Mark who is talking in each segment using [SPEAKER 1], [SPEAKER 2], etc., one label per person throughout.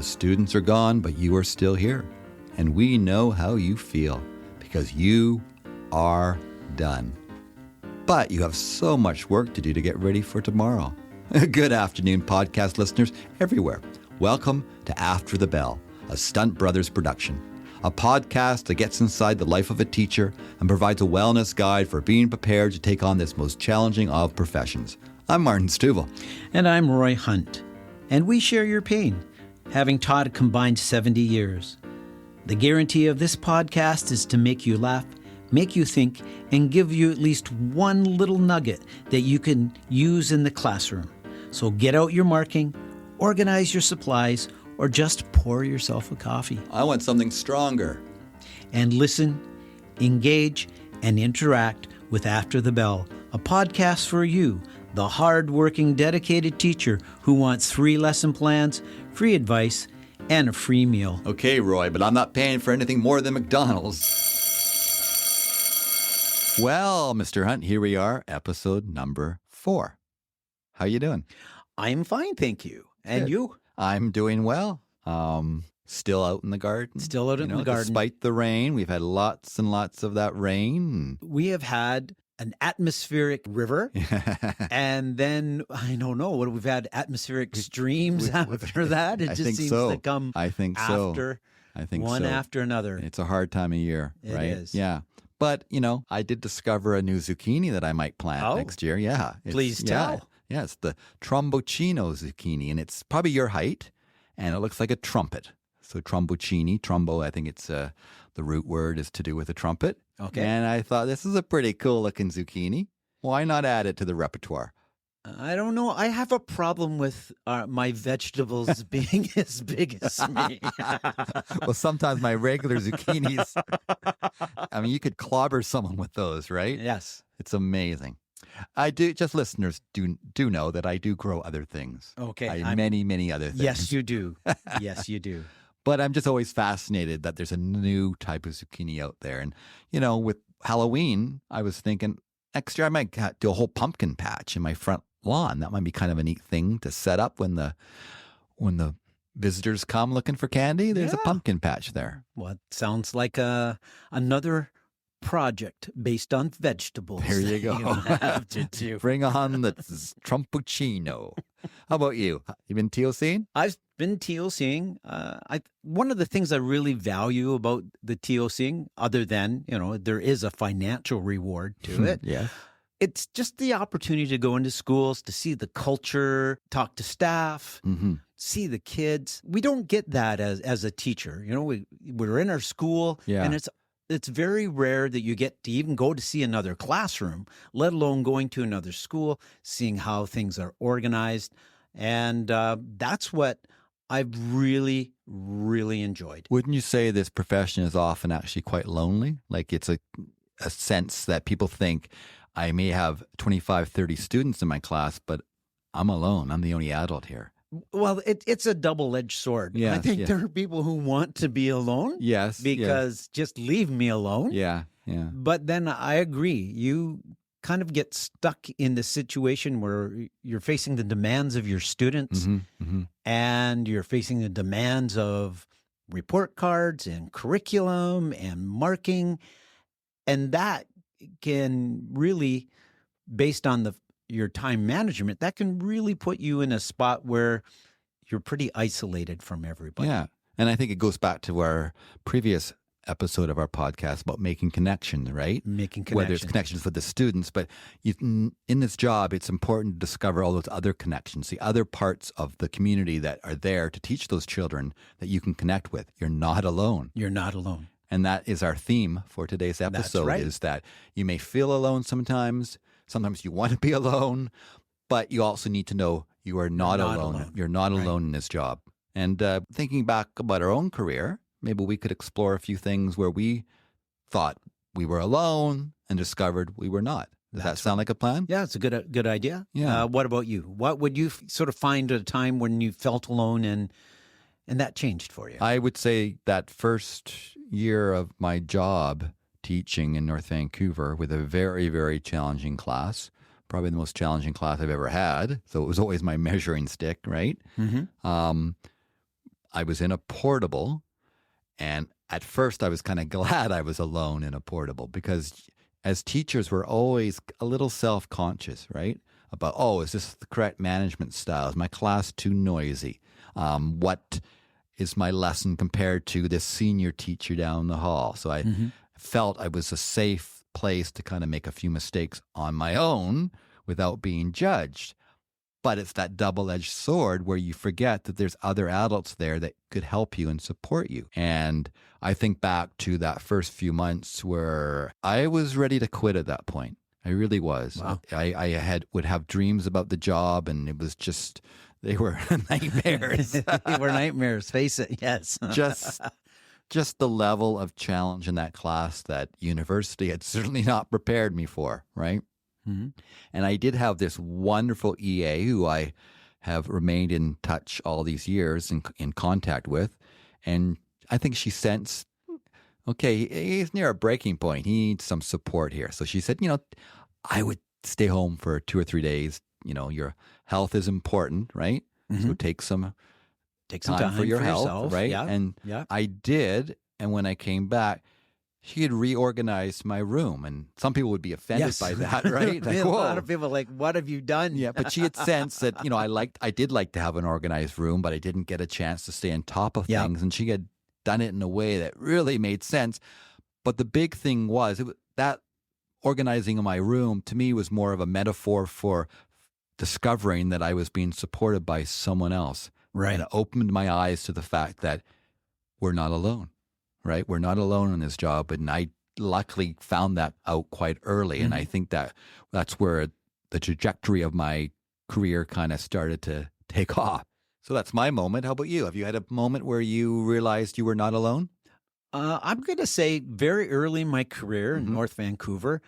[SPEAKER 1] students are gone, but you are still here. And we know how you feel because you are done. But you have so much work to do to get ready for tomorrow. Good afternoon, podcast listeners everywhere. Welcome to After the Bell, a Stunt Brothers production. A podcast that gets inside the life of a teacher and provides a wellness guide for being prepared to take on this most challenging of professions. I'm Martin Stuvel.
[SPEAKER 2] And I'm Roy Hunt. And we share your pain, having taught a combined 70 years. The guarantee of this podcast is to make you laugh, make you think, and give you at least one little nugget that you can use in the classroom. So get out your marking, organize your supplies, or just pour yourself a coffee.
[SPEAKER 1] I want something stronger.
[SPEAKER 2] And listen, engage, and interact with After the Bell, a podcast for you, the hard-working, dedicated teacher who wants free lesson plans, free advice, and a free meal.
[SPEAKER 1] Okay, Roy, but I'm not paying for anything more than McDonald's. Well, Mr. Hunt, here we are, episode number 4. How you doing?
[SPEAKER 2] I'm fine, thank you. And
[SPEAKER 1] Good.
[SPEAKER 2] you?
[SPEAKER 1] I'm doing well. Still out in the garden.
[SPEAKER 2] Still out in the garden.
[SPEAKER 1] Despite the rain. We've had lots and lots of that rain.
[SPEAKER 2] We have had an atmospheric river, and then, I don't know, what we've had atmospheric streams after that. It just seems to come after one after another.
[SPEAKER 1] It's a hard time of year, right?
[SPEAKER 2] It is.
[SPEAKER 1] Yeah. But, I did discover a new zucchini that I might plant next year. Yeah.
[SPEAKER 2] Please tell.
[SPEAKER 1] Yeah, it's the trumboncino zucchini, and it's probably your height, and it looks like a trumpet. So trumbo, I think it's the root word is to do with a trumpet.
[SPEAKER 2] Okay.
[SPEAKER 1] And I thought, this is a pretty cool looking zucchini. Why not add it to the repertoire?
[SPEAKER 2] I don't know. I have a problem with my vegetables being as big as me.
[SPEAKER 1] Well, sometimes my regular zucchinis, you could clobber someone with those, right?
[SPEAKER 2] Yes.
[SPEAKER 1] It's amazing. I do. Just listeners do know that I do grow other things.
[SPEAKER 2] Okay.
[SPEAKER 1] Many other things.
[SPEAKER 2] Yes, you do. Yes, you do.
[SPEAKER 1] But I'm just always fascinated that there's a new type of zucchini out there. And, with Halloween, I was thinking next year I might do a whole pumpkin patch in my front lawn. That might be kind of a neat thing to set up when the visitors come looking for candy. There's a pumpkin patch there.
[SPEAKER 2] Well, it sounds like another project based on vegetables.
[SPEAKER 1] There you go.
[SPEAKER 2] You have to do.
[SPEAKER 1] Bring on the trumboncino. How about you? You been TLCing?
[SPEAKER 2] I've been TLCing. One of the things I really value about the TLCing, other than, there is a financial reward to it.
[SPEAKER 1] Yeah.
[SPEAKER 2] It's just the opportunity to go into schools, to see the culture, talk to staff, see the kids. We don't get that as a teacher. We're in our school, and it's very rare that you get to even go to see another classroom, let alone going to another school, seeing how things are organized. And that's what I've really, really enjoyed.
[SPEAKER 1] Wouldn't you say this profession is often actually quite lonely? Like it's a sense that people think, I may have 25, 30 students in my class, but I'm alone. I'm the only adult here.
[SPEAKER 2] Well, it's a double-edged sword.
[SPEAKER 1] Yes,
[SPEAKER 2] I think there are people who want to be alone.
[SPEAKER 1] Yes.
[SPEAKER 2] Because just leave me alone.
[SPEAKER 1] Yeah.
[SPEAKER 2] But then I agree. You kind of get stuck in the situation where you're facing the demands of your students and you're facing the demands of report cards and curriculum and marking. And that can really, based on your time management, that can really put you in a spot where you're pretty isolated from everybody.
[SPEAKER 1] Yeah. And I think it goes back to our previous episode of our podcast about making connections, right?
[SPEAKER 2] Making connections.
[SPEAKER 1] Whether it's connections with the students, but in this job, it's important to discover all those other connections, the other parts of the community that are there to teach those children that you can connect with. You're not alone.
[SPEAKER 2] You're not alone.
[SPEAKER 1] And that is our theme for today's episode.
[SPEAKER 2] That's right.
[SPEAKER 1] Is that you may feel alone sometimes. Sometimes you want to be alone, but you also need to know you are not alone. You're not alone in this job. And thinking back about our own career, maybe we could explore a few things where we thought we were alone and discovered we were not. Does that sound like a plan?
[SPEAKER 2] Yeah, it's a good idea.
[SPEAKER 1] Yeah.
[SPEAKER 2] What about you? What would you sort of find at a time when you felt alone and that changed for you?
[SPEAKER 1] I would say that first year of my job teaching in North Vancouver with a very, very challenging class, probably the most challenging class I've ever had. So it was always my measuring stick, right?
[SPEAKER 2] Mm-hmm.
[SPEAKER 1] I was in a portable, and at first I was kind of glad I was alone in a portable, because as teachers, we're always a little self-conscious, right? About, oh, is this the correct management style? Is my class too noisy? What is my lesson compared to this senior teacher down the hall? So I felt I was a safe place to kind of make a few mistakes on my own without being judged. But it's that double-edged sword where you forget that there's other adults there that could help you and support you. And I think back to that first few months where I was ready to quit at that point. I really was.
[SPEAKER 2] Wow.
[SPEAKER 1] I would have dreams about the job, and it was just, they were nightmares.
[SPEAKER 2] They were nightmares, face it, yes.
[SPEAKER 1] just the level of challenge in that class that university had certainly not prepared me for, right? And I did have this wonderful EA who I have remained in touch all these years in contact with. And I think she sensed, okay, he's near a breaking point. He needs some support here. So she said, I would stay home for 2 or 3 days. Your health is important, right? So take some time for your health,
[SPEAKER 2] yourself.
[SPEAKER 1] right?
[SPEAKER 2] Yeah.
[SPEAKER 1] And I did. And when I came back, she had reorganized my room, and some people would be offended by that, right?
[SPEAKER 2] Like, a lot of people are like, what have you done?
[SPEAKER 1] Yeah, but she had sensed that, I did like to have an organized room, but I didn't get a chance to stay on top of things. And she had done it in a way that really made sense. But the big thing was that organizing of my room to me was more of a metaphor for discovering that I was being supported by someone else.
[SPEAKER 2] Right.
[SPEAKER 1] And it opened my eyes to the fact that we're not alone. Right? We're not alone in this job. And I luckily found that out quite early. And I think that's where the trajectory of my career kind of started to take off. So that's my moment. How about you? Have you had a moment where you realized you were not alone?
[SPEAKER 2] I'm going to say very early in my career in North Vancouver,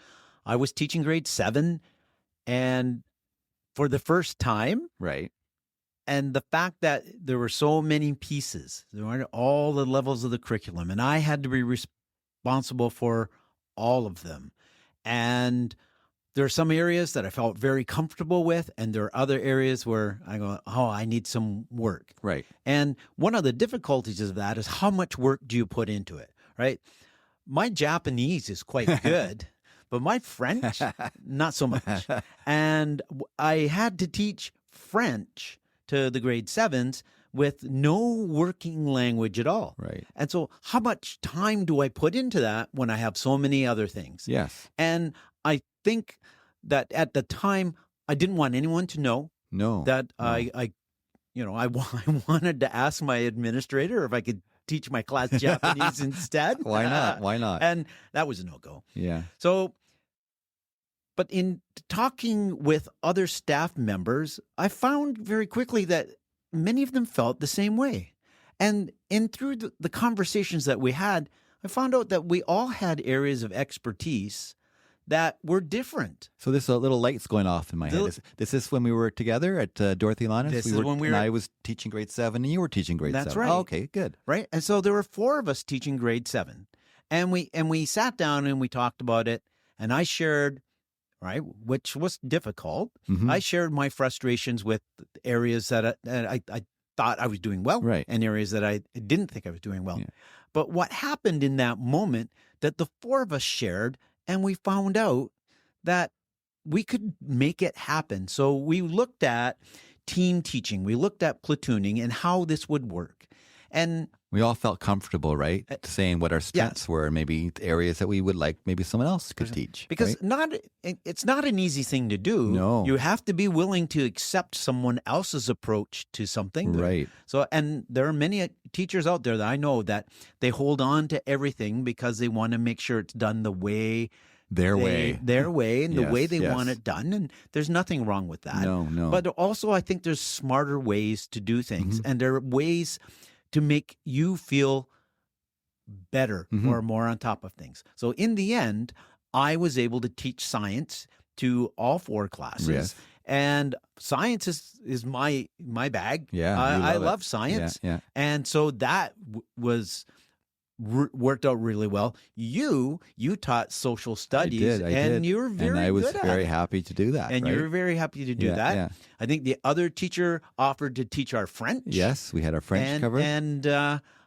[SPEAKER 2] I was teaching grade 7. And for the first time,
[SPEAKER 1] right.
[SPEAKER 2] And the fact that there were so many pieces, there were all the levels of the curriculum, and I had to be responsible for all of them. And there are some areas that I felt very comfortable with, and there are other areas where I go, oh, I need some work.
[SPEAKER 1] Right.
[SPEAKER 2] And one of the difficulties of that is how much work do you put into it, right? My Japanese is quite good, but my French, not so much. And I had to teach French to the grade 7s with no working language at all.
[SPEAKER 1] Right.
[SPEAKER 2] And so how much time do I put into that when I have so many other things?
[SPEAKER 1] Yes.
[SPEAKER 2] And I think that at the time, I didn't want anyone to know that I wanted to ask my administrator if I could teach my class Japanese instead.
[SPEAKER 1] Why not? Why not?
[SPEAKER 2] And that was a no-go.
[SPEAKER 1] Yeah.
[SPEAKER 2] So, but in talking with other staff members, I found very quickly that many of them felt the same way. And through the conversations that we had, I found out that we all had areas of expertise that were different.
[SPEAKER 1] So there's a little lights going off in my head. This is when we were together at Dorothy Lannis?
[SPEAKER 2] This is when we were...
[SPEAKER 1] And I was teaching grade 7 and you were teaching grade 7.
[SPEAKER 2] That's right.
[SPEAKER 1] Oh, okay, good.
[SPEAKER 2] Right. And so there were 4 of us teaching grade 7. And we sat down and we talked about it. And I shared... right, which was difficult. I shared my frustrations with areas that I thought I was doing well,
[SPEAKER 1] right,
[SPEAKER 2] and areas that I didn't think I was doing well.
[SPEAKER 1] Yeah.
[SPEAKER 2] But what happened in that moment that the 4 of us shared, and we found out that we could make it happen. So we looked at team teaching, we looked at platooning and how this would work. And
[SPEAKER 1] we all felt comfortable, right? Saying what our strengths were, maybe areas that we would like maybe someone else could teach.
[SPEAKER 2] Because it's not an easy thing to do.
[SPEAKER 1] No.
[SPEAKER 2] You have to be willing to accept someone else's approach to something.
[SPEAKER 1] Right.
[SPEAKER 2] So, and there are many teachers out there that I know that they hold on to everything because they want to make sure it's done the way their way and the way they want it done. And there's nothing wrong with that.
[SPEAKER 1] No.
[SPEAKER 2] But also I think there's smarter ways to do things. And there are ways to make you feel better or more on top of things. So in the end, I was able to teach science to all 4 classes.
[SPEAKER 1] Yes.
[SPEAKER 2] And science is my bag.
[SPEAKER 1] Yeah,
[SPEAKER 2] I love science.
[SPEAKER 1] Yeah.
[SPEAKER 2] And so that was worked out really well. You taught social studies,
[SPEAKER 1] I
[SPEAKER 2] and
[SPEAKER 1] did.
[SPEAKER 2] you were very
[SPEAKER 1] And I was
[SPEAKER 2] good at
[SPEAKER 1] very
[SPEAKER 2] it.
[SPEAKER 1] happy to do that.
[SPEAKER 2] And
[SPEAKER 1] right?
[SPEAKER 2] you were very happy to do
[SPEAKER 1] Yeah,
[SPEAKER 2] that.
[SPEAKER 1] yeah.
[SPEAKER 2] I think the other teacher offered to teach our French.
[SPEAKER 1] Yes, we had our French covered.
[SPEAKER 2] And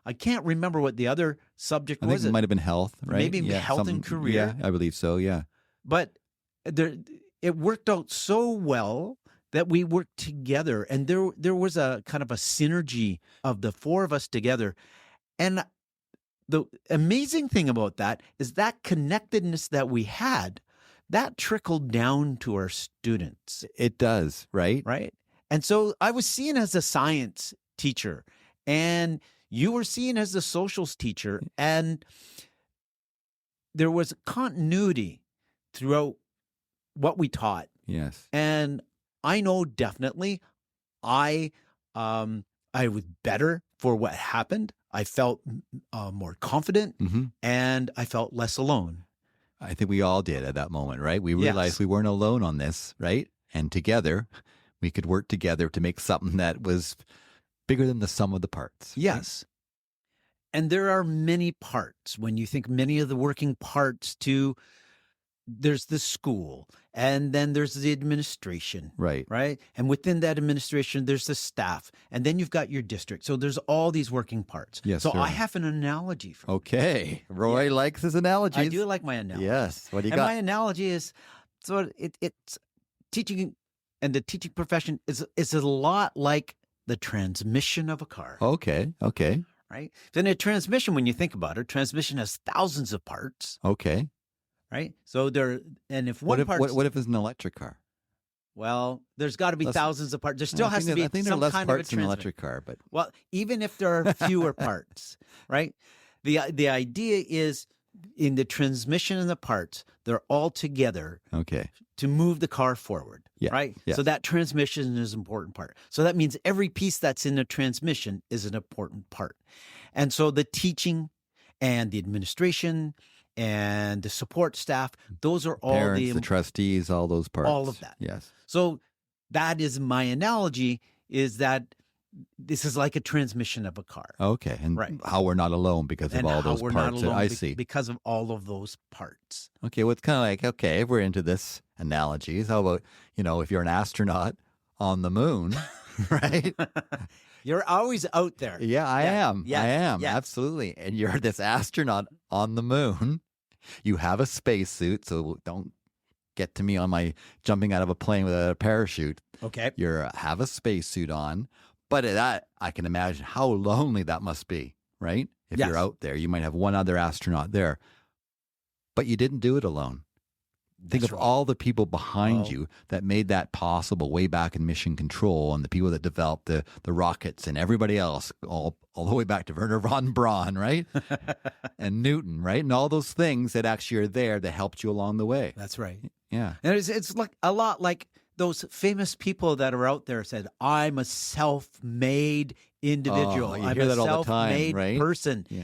[SPEAKER 2] I can't remember what the other subject
[SPEAKER 1] I
[SPEAKER 2] was.
[SPEAKER 1] think it might have been health, right?
[SPEAKER 2] Maybe health and career.
[SPEAKER 1] Yeah, I believe so, yeah.
[SPEAKER 2] But it worked out so well that we worked together, and there was a kind of a synergy of the four of us together. And the amazing thing about that is that connectedness that we had, that trickled down to our students.
[SPEAKER 1] It does, right?
[SPEAKER 2] Right. And so I was seen as a science teacher, and you were seen as the socials teacher, and there was continuity throughout what we taught.
[SPEAKER 1] Yes.
[SPEAKER 2] And I know definitely I was better for what happened. I felt more confident, and I felt less alone.
[SPEAKER 1] I think we all did at that moment, right? We realized we weren't alone on this, right? And together, we could work together to make something that was bigger than the sum of the parts.
[SPEAKER 2] Yes. And there are many parts. When you think many of the working parts to, there's the school, and then there's the administration.
[SPEAKER 1] Right.
[SPEAKER 2] Right. And within that administration, there's the staff. And then you've got your district. So there's all these working parts.
[SPEAKER 1] Yes,
[SPEAKER 2] so
[SPEAKER 1] sir.
[SPEAKER 2] I have an analogy for you.
[SPEAKER 1] Okay. Roy likes his analogies.
[SPEAKER 2] I do like my analogy.
[SPEAKER 1] Yes. What do you
[SPEAKER 2] And
[SPEAKER 1] got?
[SPEAKER 2] my analogy is, so it's teaching, and the teaching profession is a lot like the transmission of a car.
[SPEAKER 1] Okay.
[SPEAKER 2] Right. Then a transmission, when you think about it, transmission has thousands of parts.
[SPEAKER 1] Okay.
[SPEAKER 2] Right. So and if one part,
[SPEAKER 1] what if it's an electric car?
[SPEAKER 2] well, there's got to be thousands of parts. There still
[SPEAKER 1] I
[SPEAKER 2] has
[SPEAKER 1] think
[SPEAKER 2] to
[SPEAKER 1] I
[SPEAKER 2] be
[SPEAKER 1] think there are
[SPEAKER 2] some
[SPEAKER 1] less
[SPEAKER 2] kind of a
[SPEAKER 1] parts in an
[SPEAKER 2] transmission.
[SPEAKER 1] electric car, but
[SPEAKER 2] Well, even if there are fewer parts, right? The idea is in the transmission and the parts, they're all together
[SPEAKER 1] okay.
[SPEAKER 2] to move the car forward,
[SPEAKER 1] Yeah,
[SPEAKER 2] right?
[SPEAKER 1] yes.
[SPEAKER 2] So that transmission is an important part. So that means every piece that's in the transmission is an important part. And so the teaching and the administration and the support staff, those are all
[SPEAKER 1] Parents, the trustees, all those parts.
[SPEAKER 2] all of that.
[SPEAKER 1] Yes.
[SPEAKER 2] So that is my analogy, is that this is like a transmission of a car.
[SPEAKER 1] Okay. And
[SPEAKER 2] Right.
[SPEAKER 1] how we're not alone because of
[SPEAKER 2] And
[SPEAKER 1] all
[SPEAKER 2] how
[SPEAKER 1] those
[SPEAKER 2] we're not
[SPEAKER 1] parts that
[SPEAKER 2] alone
[SPEAKER 1] I
[SPEAKER 2] be-
[SPEAKER 1] see.
[SPEAKER 2] because of all of those parts.
[SPEAKER 1] Okay, well, it's kind of like, okay, if we're into this analogies, how about, if you're an astronaut on the moon, right?
[SPEAKER 2] You're always out there.
[SPEAKER 1] Yeah, I am.
[SPEAKER 2] yeah,
[SPEAKER 1] I am.
[SPEAKER 2] yeah.
[SPEAKER 1] Absolutely. And you're this astronaut on the moon. You have a spacesuit, so don't get to me on my jumping out of a plane without a parachute.
[SPEAKER 2] Okay.
[SPEAKER 1] You have a spacesuit on. But that, I can imagine how lonely that must be, right? If
[SPEAKER 2] Yes.
[SPEAKER 1] you're out there, you might have one other astronaut there. But you didn't do it alone. Think
[SPEAKER 2] That's
[SPEAKER 1] of
[SPEAKER 2] right.
[SPEAKER 1] all the people behind
[SPEAKER 2] Oh.
[SPEAKER 1] you that made that possible way back in Mission Control, and the people that developed the rockets, and everybody else, all the way back to Werner von Braun, right? And Newton, right? And all those things that actually are there that helped you along the way.
[SPEAKER 2] That's right.
[SPEAKER 1] Yeah.
[SPEAKER 2] And it's like a lot like those famous people that are out there said, I'm a self-made individual.
[SPEAKER 1] Oh, you
[SPEAKER 2] I'm
[SPEAKER 1] hear
[SPEAKER 2] a
[SPEAKER 1] that all the time,
[SPEAKER 2] self-made
[SPEAKER 1] right?
[SPEAKER 2] person.
[SPEAKER 1] Yeah.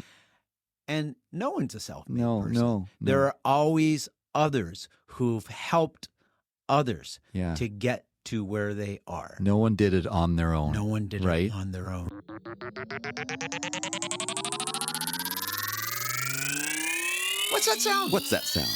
[SPEAKER 2] And no one's a self-made
[SPEAKER 1] No,
[SPEAKER 2] person.
[SPEAKER 1] no.
[SPEAKER 2] There are always others who've helped others
[SPEAKER 1] Yeah.
[SPEAKER 2] to get to where they are.
[SPEAKER 1] No one did it on their own.
[SPEAKER 2] No one did
[SPEAKER 1] right?
[SPEAKER 2] it on their own. What's that sound?
[SPEAKER 1] What's that sound?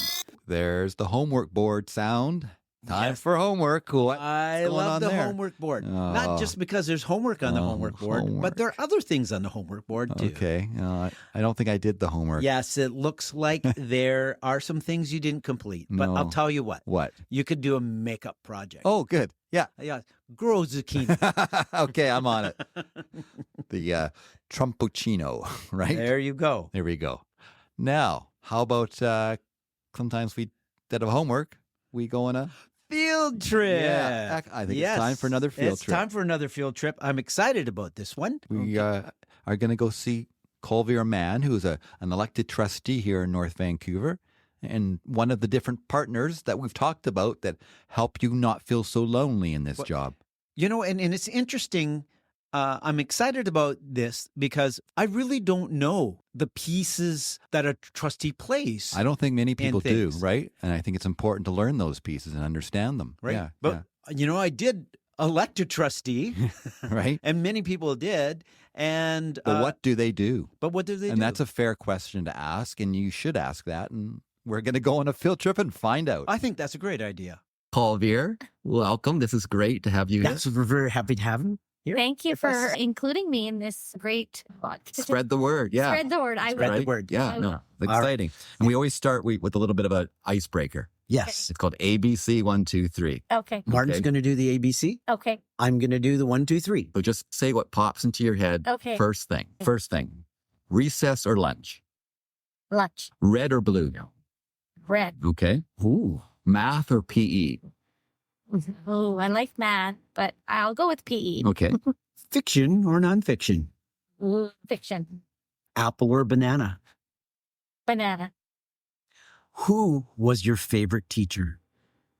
[SPEAKER 1] There's the homework board sound. Time
[SPEAKER 2] Yep.
[SPEAKER 1] for homework. What's
[SPEAKER 2] I
[SPEAKER 1] going
[SPEAKER 2] love
[SPEAKER 1] on
[SPEAKER 2] the
[SPEAKER 1] there?
[SPEAKER 2] homework board.
[SPEAKER 1] Oh.
[SPEAKER 2] Not just because there's homework on the
[SPEAKER 1] Oh,
[SPEAKER 2] homework board,
[SPEAKER 1] homework.
[SPEAKER 2] but there are other things on the homework board too.
[SPEAKER 1] Okay. I don't think I did the homework.
[SPEAKER 2] Yes, it looks like there are some things you didn't complete. But
[SPEAKER 1] No.
[SPEAKER 2] I'll tell you what.
[SPEAKER 1] What?
[SPEAKER 2] You could do a makeup project.
[SPEAKER 1] Oh, good. Yeah.
[SPEAKER 2] Yeah. Grow zucchini.
[SPEAKER 1] Okay, I'm on it. The trumboncino, right?
[SPEAKER 2] There you go.
[SPEAKER 1] There we go. Now, how about sometimes instead of homework, we go on a
[SPEAKER 2] Field trip.
[SPEAKER 1] Yeah, I think it's time for another field
[SPEAKER 2] It's
[SPEAKER 1] trip.
[SPEAKER 2] time for another field trip. I'm excited about this one.
[SPEAKER 1] We are going to go see Kulvir Mann, who's an elected trustee here in North Vancouver, and one of the different partners that we've talked about that help you not feel so lonely in this job.
[SPEAKER 2] You know, and it's interesting. I'm excited about this because I really don't know the pieces that a trustee plays.
[SPEAKER 1] I don't think many people do,
[SPEAKER 2] things.
[SPEAKER 1] right? And I think it's important to learn those pieces and understand them.
[SPEAKER 2] Right.
[SPEAKER 1] Yeah,
[SPEAKER 2] But, you know, I did elect a trustee,
[SPEAKER 1] right?
[SPEAKER 2] and many people did. And
[SPEAKER 1] But what do they do?
[SPEAKER 2] But what do they do?
[SPEAKER 1] And that's a fair question to ask, and you should ask that. And we're going to go on a field trip and find out.
[SPEAKER 2] I think that's a great idea.
[SPEAKER 3] Kulvir, welcome. This is great to have you here.
[SPEAKER 4] Yes, we're very happy to have him here.
[SPEAKER 5] Thank you for including me in this great
[SPEAKER 3] Spread the word. Yeah.
[SPEAKER 5] Spread the word.
[SPEAKER 4] Spread the word.
[SPEAKER 3] Yeah.
[SPEAKER 5] I
[SPEAKER 3] No,
[SPEAKER 5] will.
[SPEAKER 3] exciting. And we always start with a little bit of an icebreaker.
[SPEAKER 4] Yes.
[SPEAKER 3] It's called ABC 1, 2, 3.
[SPEAKER 5] Okay.
[SPEAKER 4] Martin's
[SPEAKER 3] Okay.
[SPEAKER 4] going to do the ABC.
[SPEAKER 5] Okay.
[SPEAKER 4] I'm going to do the 1, 2, 3.
[SPEAKER 3] So just say what pops into your head.
[SPEAKER 5] Okay.
[SPEAKER 3] First thing. Recess or lunch?
[SPEAKER 5] Lunch.
[SPEAKER 3] Red or blue?
[SPEAKER 5] Red.
[SPEAKER 3] Okay. Ooh. Math or PE?
[SPEAKER 5] Oh, I like math, but I'll go with PE.
[SPEAKER 3] Okay.
[SPEAKER 4] Fiction or nonfiction?
[SPEAKER 5] Ooh, fiction.
[SPEAKER 4] Apple or banana?
[SPEAKER 5] Banana.
[SPEAKER 4] Who was your favorite teacher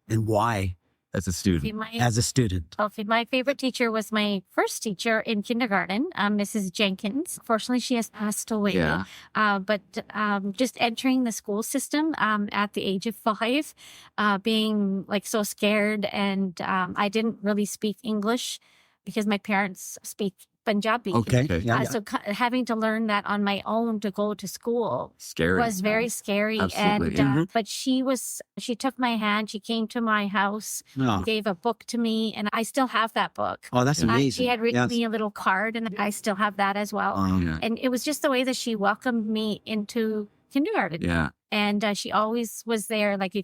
[SPEAKER 4] and why
[SPEAKER 3] As a student.
[SPEAKER 4] as a student?
[SPEAKER 5] My favorite teacher was my first teacher in kindergarten, Mrs. Jenkins. Fortunately, she has passed away.
[SPEAKER 3] Yeah.
[SPEAKER 5] But just entering the school system at the age of 5, being like so scared, and I didn't really speak English because my parents speak Punjabi.
[SPEAKER 4] Okay.
[SPEAKER 3] Okay.
[SPEAKER 4] Yeah.
[SPEAKER 5] So having to learn that on my own to go to school
[SPEAKER 3] Scary.
[SPEAKER 5] was very scary.
[SPEAKER 3] Absolutely.
[SPEAKER 5] And but she took my hand. She came to my house,
[SPEAKER 4] Oh,
[SPEAKER 5] gave a book to me, and I still have that book.
[SPEAKER 4] oh that's amazing.
[SPEAKER 5] She had written
[SPEAKER 4] Yes.
[SPEAKER 5] me a little card, and I still have that as well.
[SPEAKER 3] Yeah.
[SPEAKER 5] And it was just the way that she welcomed me into kindergarten.
[SPEAKER 3] Yeah.
[SPEAKER 5] And she always was there. Like I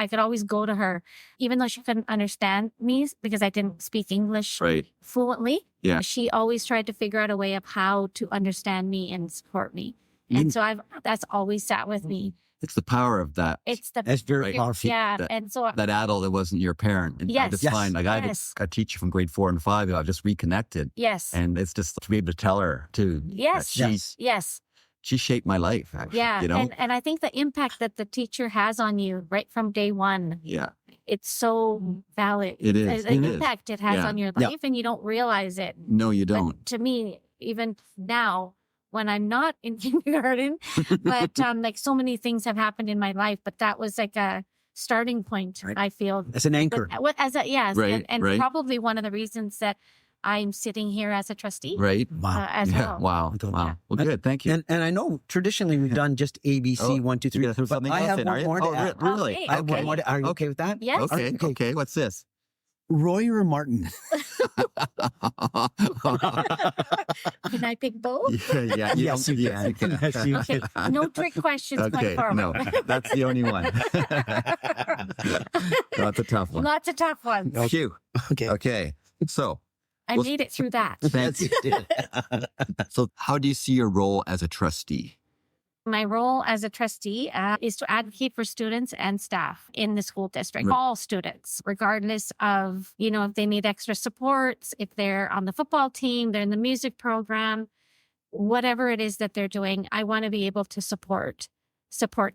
[SPEAKER 5] could always go to her, even though she couldn't understand me because I didn't speak English
[SPEAKER 3] Right.
[SPEAKER 5] fluently.
[SPEAKER 3] Yeah.
[SPEAKER 5] She always tried to figure out a way of how to understand me and support me. And so that's always sat with me.
[SPEAKER 3] It's the power of that.
[SPEAKER 5] It's the
[SPEAKER 4] That's very
[SPEAKER 3] Right.
[SPEAKER 4] powerful.
[SPEAKER 5] yeah.
[SPEAKER 3] That-
[SPEAKER 5] And so
[SPEAKER 3] that adult that wasn't your parent. And I
[SPEAKER 5] Yes.
[SPEAKER 3] just
[SPEAKER 4] Yes.
[SPEAKER 3] find like I
[SPEAKER 5] Yes.
[SPEAKER 3] had a teacher from grade 4 and 5 who I've just reconnected.
[SPEAKER 5] yes,
[SPEAKER 3] And it's just to be able to tell her too.
[SPEAKER 5] Yes.
[SPEAKER 3] that
[SPEAKER 4] Yes.
[SPEAKER 5] yes.
[SPEAKER 3] she shaped my life, actually.
[SPEAKER 5] Yeah.
[SPEAKER 3] You know?
[SPEAKER 5] And I think the impact that the teacher has on you right from day one,
[SPEAKER 3] Yeah.
[SPEAKER 5] it's so valid.
[SPEAKER 3] It is.
[SPEAKER 5] The
[SPEAKER 3] It is.
[SPEAKER 5] impact it has
[SPEAKER 3] Yeah.
[SPEAKER 5] on your
[SPEAKER 4] Yeah.
[SPEAKER 5] life, and you don't realize it.
[SPEAKER 3] No, you don't.
[SPEAKER 5] But to me, even now, when I'm not in kindergarten, but like so many things have happened in my life, but that was like a starting point,
[SPEAKER 4] Right.
[SPEAKER 5] I feel.
[SPEAKER 4] That's an anchor.
[SPEAKER 5] Yes.
[SPEAKER 3] Right,
[SPEAKER 5] And
[SPEAKER 3] right.
[SPEAKER 5] probably one of the reasons that I'm sitting here as a trustee
[SPEAKER 3] Right?
[SPEAKER 4] Wow.
[SPEAKER 5] as
[SPEAKER 3] Yeah.
[SPEAKER 5] well.
[SPEAKER 3] Wow.
[SPEAKER 4] Okay.
[SPEAKER 3] Wow. Well, good. Thank you.
[SPEAKER 4] And I know traditionally we've done just ABC,
[SPEAKER 3] Oh,
[SPEAKER 4] 1, 2, 3.
[SPEAKER 3] you gotta throw
[SPEAKER 4] But
[SPEAKER 3] something
[SPEAKER 4] I
[SPEAKER 3] else
[SPEAKER 4] have
[SPEAKER 3] in, are
[SPEAKER 4] one
[SPEAKER 3] you?
[SPEAKER 4] more to
[SPEAKER 3] Oh,
[SPEAKER 4] add.
[SPEAKER 3] really?
[SPEAKER 5] Okay.
[SPEAKER 4] I have one
[SPEAKER 3] Okay.
[SPEAKER 4] more to, are you okay with that?
[SPEAKER 5] Yes.
[SPEAKER 3] Okay.
[SPEAKER 4] Okay.
[SPEAKER 3] Okay. What's this?
[SPEAKER 4] Roy or Martin?
[SPEAKER 5] Can I pick both?
[SPEAKER 3] yeah.
[SPEAKER 4] Yes, you can. Yes, you
[SPEAKER 5] Okay.
[SPEAKER 4] can.
[SPEAKER 5] No trick questions
[SPEAKER 3] Okay.
[SPEAKER 5] going
[SPEAKER 3] No,
[SPEAKER 5] forward.
[SPEAKER 3] that's the only one. That's a tough one.
[SPEAKER 5] Lots of tough ones.
[SPEAKER 3] Phew.
[SPEAKER 4] Okay.
[SPEAKER 3] Okay. So,
[SPEAKER 5] I
[SPEAKER 3] Well,
[SPEAKER 5] made it through that.
[SPEAKER 3] thank you. So, how do you see your role as a trustee?
[SPEAKER 5] My role as a trustee is to advocate for students and staff in the school district,
[SPEAKER 3] Right.
[SPEAKER 5] all students, regardless of, if they need extra supports, if they're on the football team, they're in the music program, whatever it is that they're doing, I want to be able to support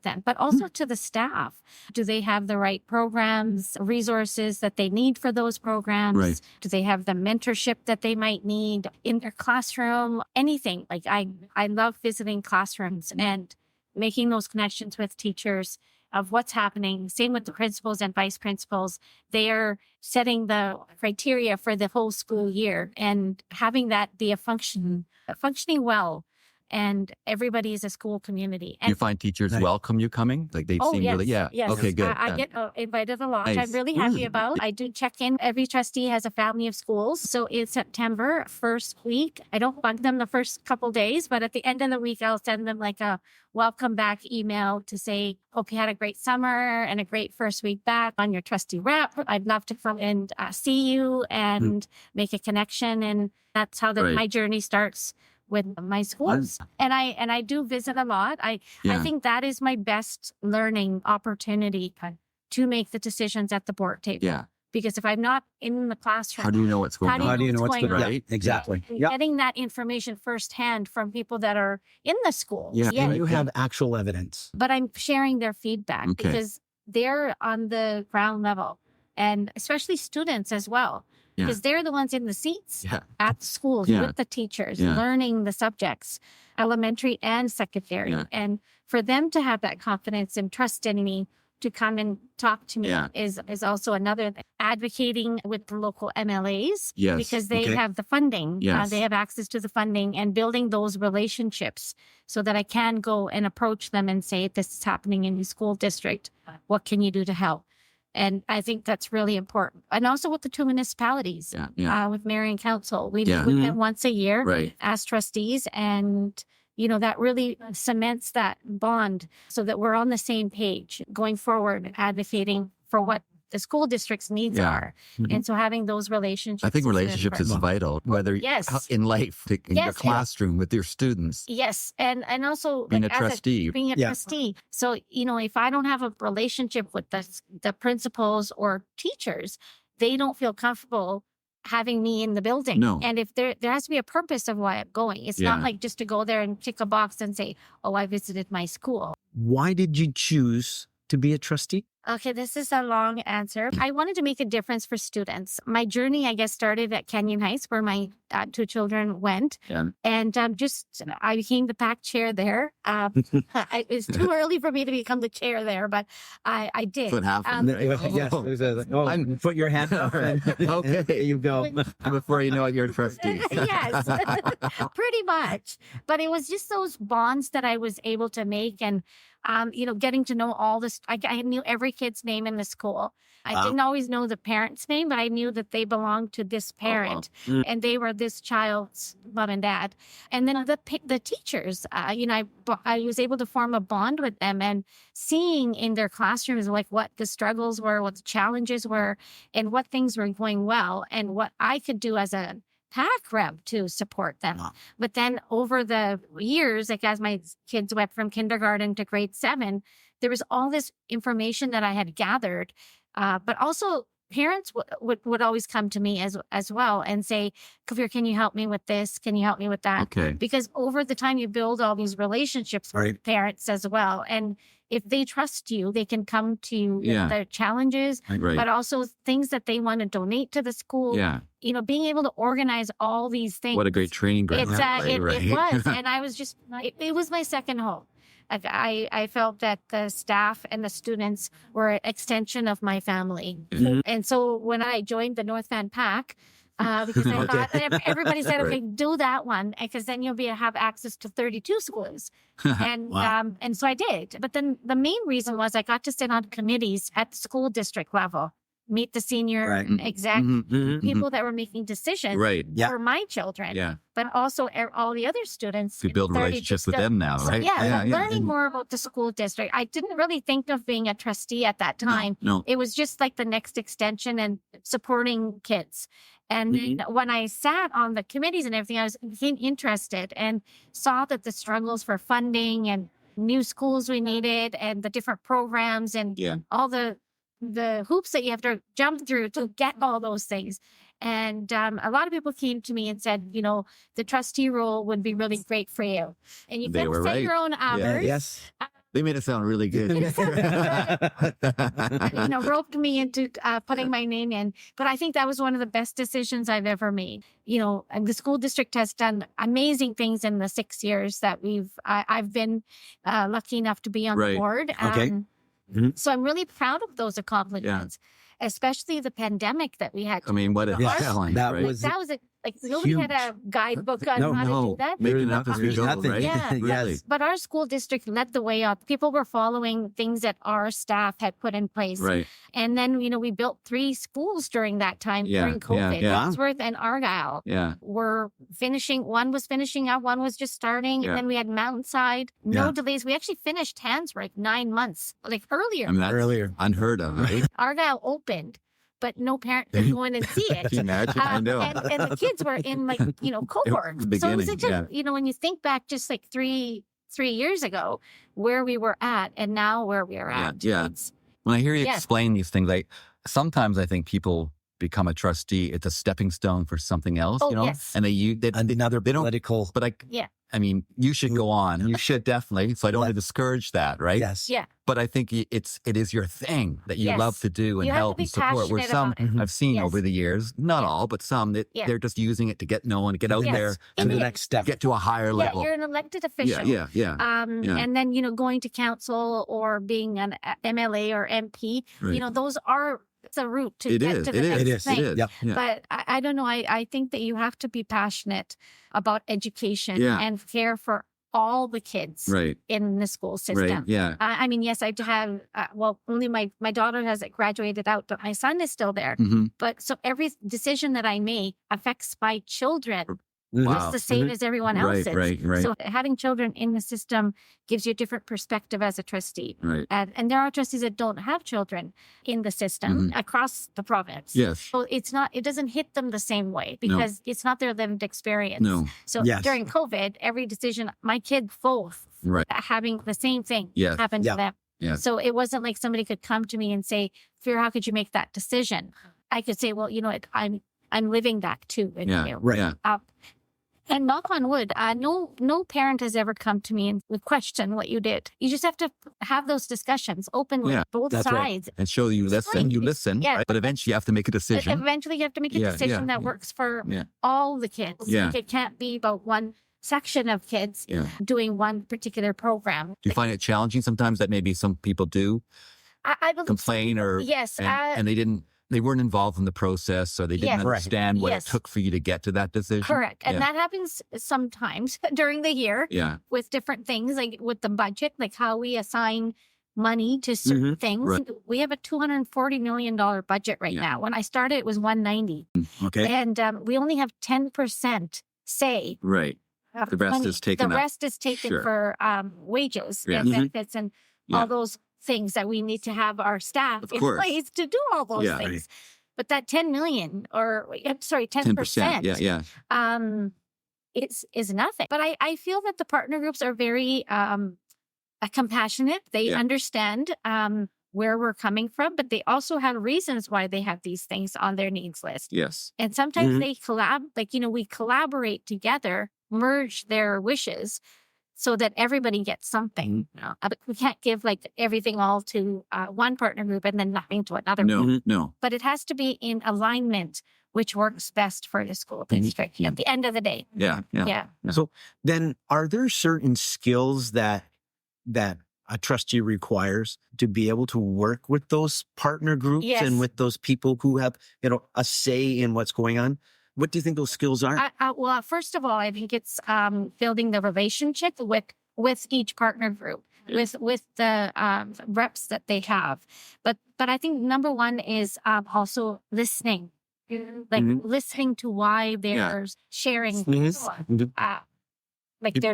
[SPEAKER 5] them, but also to the staff. Do they have the right programs, resources that they need for those programs?
[SPEAKER 3] Right.
[SPEAKER 5] Do they have the mentorship that they might need in their classroom? Anything. Like I love visiting classrooms and making those connections with teachers of what's happening. Same with the principals and vice principals. They are setting the criteria for the whole school year and having that be functioning well. And everybody is a school community.
[SPEAKER 3] Do you find teachers
[SPEAKER 4] Right.
[SPEAKER 3] welcome you coming? Like they seem
[SPEAKER 5] yes,
[SPEAKER 3] really, yeah.
[SPEAKER 5] yes.
[SPEAKER 3] Okay, good.
[SPEAKER 5] I get invited a lot.
[SPEAKER 3] Nice.
[SPEAKER 5] I'm really happy about. I do check in. Every trustee has a family of schools. So in September, first week, I don't bug them the first couple days, but at the end of the week, I'll send them like a welcome back email to say, hope you had a great summer and a great first week back on your trustee rep. I'd love to come and see you and make a connection. And that's how
[SPEAKER 3] Right.
[SPEAKER 5] my journey starts with my schools. And I do visit a lot. I think that is my best learning opportunity to make the decisions at the board table.
[SPEAKER 3] Yeah.
[SPEAKER 5] Because if I'm not in the classroom,
[SPEAKER 3] How do you know what's going
[SPEAKER 5] How do
[SPEAKER 3] on?
[SPEAKER 4] How do you know what's
[SPEAKER 5] going
[SPEAKER 4] going
[SPEAKER 3] on?
[SPEAKER 4] on? Yeah, exactly. Yeah.
[SPEAKER 5] getting that information firsthand from people that are in the schools.
[SPEAKER 3] Yeah.
[SPEAKER 4] And you have actual evidence.
[SPEAKER 5] But I'm sharing their feedback
[SPEAKER 3] Okay.
[SPEAKER 5] because they're on the ground level, and especially students as well.
[SPEAKER 3] Yeah.
[SPEAKER 5] Because they're the ones in the seats
[SPEAKER 3] Yeah.
[SPEAKER 5] at the schools
[SPEAKER 3] Yeah.
[SPEAKER 5] with the teachers,
[SPEAKER 3] Yeah.
[SPEAKER 5] learning the subjects, elementary and secondary.
[SPEAKER 3] Yeah.
[SPEAKER 5] And for them to have that confidence and trust in me to come and talk to me
[SPEAKER 3] Yeah.
[SPEAKER 5] is also another thing. Advocating with the local MLAs
[SPEAKER 3] Yes.
[SPEAKER 5] because they
[SPEAKER 4] Okay.
[SPEAKER 5] have the funding.
[SPEAKER 3] Yes.
[SPEAKER 5] They have access to the funding and building those relationships so that I can go and approach them and say, this is happening in your school district. What can you do to help? And I think that's really important. And also with the two municipalities,
[SPEAKER 3] Yeah. Yeah.
[SPEAKER 5] with mayor and council, we
[SPEAKER 3] Yeah.
[SPEAKER 5] meet with them once a year
[SPEAKER 3] Right.
[SPEAKER 5] as trustees. And, that really cements that bond so that we're on the same page going forward, advocating for what the school district's needs
[SPEAKER 3] Yeah.
[SPEAKER 5] are. And so having those relationships.
[SPEAKER 3] I think
[SPEAKER 5] is
[SPEAKER 3] relationships is
[SPEAKER 5] important.
[SPEAKER 3] vital, whether
[SPEAKER 5] Yes.
[SPEAKER 3] in life, in your
[SPEAKER 5] Yes.
[SPEAKER 3] classroom with your students,
[SPEAKER 5] Yes. And also
[SPEAKER 3] being a
[SPEAKER 5] as
[SPEAKER 3] trustee.
[SPEAKER 5] being a
[SPEAKER 4] Yeah.
[SPEAKER 5] trustee. So, if I don't have a relationship with the principals or teachers, they don't feel comfortable having me in the building.
[SPEAKER 3] No.
[SPEAKER 5] And if there has to be a purpose of why I'm going. It's not
[SPEAKER 3] Yeah.
[SPEAKER 5] like just to go there and tick a box and say, oh, I visited my school.
[SPEAKER 4] Why did you choose to be a trustee?
[SPEAKER 5] Okay, this is a long answer. I wanted to make a difference for students. My journey, I guess, started at Kenyon Heights, where my two children went.
[SPEAKER 3] Yeah.
[SPEAKER 5] And I became the PAC chair there. It's too early for me to become the chair there, but I did.
[SPEAKER 3] That's what happened.
[SPEAKER 4] Yes. Put your hand up.
[SPEAKER 3] Okay.
[SPEAKER 4] There you go.
[SPEAKER 3] Before you know it, you're a trustee.
[SPEAKER 5] Yes, pretty much. But it was just those bonds that I was able to make and, getting to know all this. I knew every kid's name in the school. I didn't always know the parent's name, but I knew that they belonged to this parent and they were this child's mom and dad. And then the teachers, I was able to form a bond with them and seeing in their classrooms, like what the struggles were, what the challenges were, and what things were going well and what I could do as a PAC rep to support them. But then over the years, like as my kids went from kindergarten to grade 7, there was all this information that I had gathered. But also parents would always come to me as well and say, Kulvir, can you help me with this? Can you help me with that?
[SPEAKER 3] Okay.
[SPEAKER 5] Because over the time you build all these relationships with parents as well. And if they trust you, they can come to you with their challenges,
[SPEAKER 3] Right.
[SPEAKER 5] but also things that they want to donate to the school.
[SPEAKER 3] Yeah.
[SPEAKER 5] Being able to organize all these things.
[SPEAKER 3] What a great training ground.
[SPEAKER 5] It's,
[SPEAKER 3] that way,
[SPEAKER 5] it
[SPEAKER 3] right?
[SPEAKER 5] was. And I was just, it was my second home. I felt that the staff and the students were an extension of my family. And so when I joined the North Van PAC, because I thought everybody said, okay, do that one, because then you'll have access to 32 schools. And and so I did. But then the main reason was I got to sit on committees at the school district level, meet the senior exec people that were making decisions for my children.
[SPEAKER 3] Yeah.
[SPEAKER 5] But also all the other students.
[SPEAKER 3] We build
[SPEAKER 5] 32
[SPEAKER 3] relationships with
[SPEAKER 5] still-
[SPEAKER 3] them now,
[SPEAKER 5] So,
[SPEAKER 3] right?
[SPEAKER 5] learning more about the school district. I didn't really think of being a trustee at that time.
[SPEAKER 3] No.
[SPEAKER 5] It was just like the next extension and supporting kids. And when I sat on the committees and everything, I became interested and saw that the struggles for funding and new schools we needed and the different programs and all the hoops that you have to jump through to get all those things. And a lot of people came to me and said, the trustee role would be really great for you. And you
[SPEAKER 3] They
[SPEAKER 5] can
[SPEAKER 3] were
[SPEAKER 5] set
[SPEAKER 3] right.
[SPEAKER 5] your own hours.
[SPEAKER 4] Yes.
[SPEAKER 3] They made it sound really good.
[SPEAKER 5] Roped me into putting my name in. But I think that was one of the best decisions I've ever made. And the school district has done amazing things in the 6 years that I've been lucky enough to be on the board.
[SPEAKER 4] Okay.
[SPEAKER 5] So I'm really proud of those accomplishments, especially the pandemic that we had.
[SPEAKER 3] I mean, what a
[SPEAKER 4] Yes.
[SPEAKER 3] challenge,
[SPEAKER 4] That
[SPEAKER 3] right?
[SPEAKER 4] was
[SPEAKER 5] nobody had a guidebook on how to do that.
[SPEAKER 3] Making it up as we
[SPEAKER 4] There's
[SPEAKER 3] go,
[SPEAKER 4] nothing.
[SPEAKER 3] right?
[SPEAKER 5] Yeah.
[SPEAKER 3] Really?
[SPEAKER 4] Yes.
[SPEAKER 5] But our school district led the way up. People were following things that our staff had put in place.
[SPEAKER 3] Right.
[SPEAKER 5] And then, we built 3 schools during that time
[SPEAKER 3] Yeah,
[SPEAKER 5] during COVID.
[SPEAKER 3] yeah.
[SPEAKER 5] Wadsworth and Argyle
[SPEAKER 3] Yeah.
[SPEAKER 5] were finishing. One was finishing up, one was just starting.
[SPEAKER 3] Yeah.
[SPEAKER 5] And then we had Mountainside. No
[SPEAKER 4] Yeah.
[SPEAKER 5] delays. We actually finished Hansworth 9 months, earlier.
[SPEAKER 3] I mean, that's
[SPEAKER 4] Earlier.
[SPEAKER 3] unheard of, right?
[SPEAKER 5] Argyle opened, but no parent could go in and see it.
[SPEAKER 3] Can you imagine? I know.
[SPEAKER 5] And the kids were in cohort.
[SPEAKER 3] The
[SPEAKER 5] So it was
[SPEAKER 3] beginning,
[SPEAKER 5] when you think back just 3 years ago, where we were at and now where we are at.
[SPEAKER 3] Yeah.
[SPEAKER 5] It's-
[SPEAKER 3] When I hear you
[SPEAKER 5] Yeah.
[SPEAKER 3] explain these things, sometimes I think people become a trustee, it's a stepping stone for something else,
[SPEAKER 5] Oh,
[SPEAKER 3] you know?
[SPEAKER 5] yes.
[SPEAKER 3] And
[SPEAKER 4] Another
[SPEAKER 3] they don't,
[SPEAKER 4] political.
[SPEAKER 3] but
[SPEAKER 5] Yeah.
[SPEAKER 3] I mean, you should go on. You should definitely. So I don't want to discourage that, right?
[SPEAKER 4] Yes.
[SPEAKER 5] Yeah.
[SPEAKER 3] But I think it is your thing that you
[SPEAKER 5] Yes.
[SPEAKER 3] love to do and
[SPEAKER 5] You have to
[SPEAKER 3] help
[SPEAKER 5] be
[SPEAKER 3] and support. Where
[SPEAKER 5] passionate
[SPEAKER 3] some
[SPEAKER 5] about it.
[SPEAKER 3] I've seen
[SPEAKER 5] Yes.
[SPEAKER 3] over the years, not all, but some that
[SPEAKER 5] Yeah.
[SPEAKER 3] they're just using it to get known, to get out
[SPEAKER 5] Yes.
[SPEAKER 3] there,
[SPEAKER 4] To
[SPEAKER 5] And
[SPEAKER 4] the
[SPEAKER 5] then-
[SPEAKER 4] next step.
[SPEAKER 3] get to a higher
[SPEAKER 5] Yeah,
[SPEAKER 3] level.
[SPEAKER 5] you're an elected official.
[SPEAKER 3] Yeah. Yeah.
[SPEAKER 5] And then, going to council or being an MLA or MP,
[SPEAKER 3] Right.
[SPEAKER 5] those are, it's a route to
[SPEAKER 3] It
[SPEAKER 5] get
[SPEAKER 3] is.
[SPEAKER 5] to the
[SPEAKER 3] It
[SPEAKER 5] next
[SPEAKER 3] is.
[SPEAKER 5] thing.
[SPEAKER 3] It is.
[SPEAKER 4] Yep.
[SPEAKER 3] Yeah.
[SPEAKER 5] But I don't know. I think that you have to be passionate about education
[SPEAKER 3] Yeah.
[SPEAKER 5] and care for all the kids
[SPEAKER 3] Right.
[SPEAKER 5] in the school system.
[SPEAKER 3] Right. Yeah.
[SPEAKER 5] I mean, yes, I do have, only my daughter has graduated out, but my son is still there.
[SPEAKER 3] Mm-hmm.
[SPEAKER 5] But so every decision that I make affects my children
[SPEAKER 3] Wow.
[SPEAKER 5] just the same as everyone else's.
[SPEAKER 3] Right.
[SPEAKER 5] So having children in the system gives you a different perspective as a trustee.
[SPEAKER 3] Right.
[SPEAKER 5] And there are trustees that don't have children in the system across the province.
[SPEAKER 3] Yes.
[SPEAKER 5] So it doesn't hit them the same way because it's not their lived experience.
[SPEAKER 3] No.
[SPEAKER 5] So
[SPEAKER 4] Yes.
[SPEAKER 5] during COVID, every decision, my kids both
[SPEAKER 3] Right.
[SPEAKER 5] having the same thing
[SPEAKER 3] Yes.
[SPEAKER 5] happened
[SPEAKER 4] Yeah.
[SPEAKER 5] to them.
[SPEAKER 3] Yes.
[SPEAKER 5] So it wasn't like somebody could come to me and say, Fear, how could you make that decision? I could say, well, I'm living that too. With
[SPEAKER 3] Yeah.
[SPEAKER 5] you.
[SPEAKER 4] Right.
[SPEAKER 3] Yeah.
[SPEAKER 5] And knock on wood, no parent has ever come to me and would question what you did. You just have to have those discussions openly,
[SPEAKER 3] Yeah,
[SPEAKER 5] both
[SPEAKER 4] that's right.
[SPEAKER 5] sides.
[SPEAKER 3] And show you listen.
[SPEAKER 5] right.
[SPEAKER 3] You listen.
[SPEAKER 5] Yeah.
[SPEAKER 3] Right? But eventually you have to make a decision.
[SPEAKER 5] Eventually, you have to make a
[SPEAKER 3] Yeah,
[SPEAKER 5] decision
[SPEAKER 3] yeah,
[SPEAKER 5] that works for
[SPEAKER 3] yeah.
[SPEAKER 5] all the kids.
[SPEAKER 3] Yeah.
[SPEAKER 5] Like, it can't be about one section of kids
[SPEAKER 3] Yeah.
[SPEAKER 5] doing one particular program.
[SPEAKER 3] Do you find it challenging sometimes that maybe some people do
[SPEAKER 5] I believe
[SPEAKER 3] complain or
[SPEAKER 5] yes,
[SPEAKER 3] and they weren't involved in the process or they didn't
[SPEAKER 5] Yes.
[SPEAKER 4] Right.
[SPEAKER 3] understand what
[SPEAKER 5] Yes.
[SPEAKER 3] it took for you to get to that decision?
[SPEAKER 5] correct, and
[SPEAKER 3] Yeah.
[SPEAKER 5] that happens sometimes during the year
[SPEAKER 3] Yeah.
[SPEAKER 5] with different things, like with the budget, like how we assign money to certain things.
[SPEAKER 3] Right.
[SPEAKER 5] We have a $240 million budget right
[SPEAKER 3] Yeah.
[SPEAKER 5] now. When I started, it was 190,
[SPEAKER 4] Okay.
[SPEAKER 5] and we only have 10% say.
[SPEAKER 3] Right.
[SPEAKER 5] of
[SPEAKER 3] The rest
[SPEAKER 5] money.
[SPEAKER 3] is taken
[SPEAKER 5] The
[SPEAKER 3] up.
[SPEAKER 5] rest is taken
[SPEAKER 3] Sure.
[SPEAKER 5] for wages
[SPEAKER 3] Yeah.
[SPEAKER 5] and
[SPEAKER 4] Mhm.
[SPEAKER 5] benefits and
[SPEAKER 3] Yeah.
[SPEAKER 5] all those things that we need to have our staff
[SPEAKER 3] Of
[SPEAKER 5] in
[SPEAKER 3] course.
[SPEAKER 5] place to do all those
[SPEAKER 3] Yeah.
[SPEAKER 5] things. But that 10 million or I'm sorry,
[SPEAKER 3] 10%.
[SPEAKER 5] 10%,
[SPEAKER 3] Yeah.
[SPEAKER 5] is nothing. But I feel that the partner groups are very compassionate. They
[SPEAKER 3] Yeah.
[SPEAKER 5] understand where we're coming from, but they also have reasons why they have these things on their needs list.
[SPEAKER 3] Yes.
[SPEAKER 5] And sometimes
[SPEAKER 4] Mhm.
[SPEAKER 5] they we collaborate together, merge their wishes so that everybody gets something. But we can't give everything all to one partner group and then nothing to another.
[SPEAKER 3] No. No.
[SPEAKER 5] But it has to be in alignment, which works best for the school district at the end of the day.
[SPEAKER 3] Yeah. Yeah.
[SPEAKER 5] Yeah.
[SPEAKER 4] So then, are there certain skills that a trustee requires to be able to work with those partner groups
[SPEAKER 5] Yes.
[SPEAKER 4] and with those people who have a say in what's going on? What do you think those skills are?
[SPEAKER 5] Well, first of all, I think it's building the relationship with each partner group, with the reps that they have. But I think number one is also listening, listening to why they're sharing their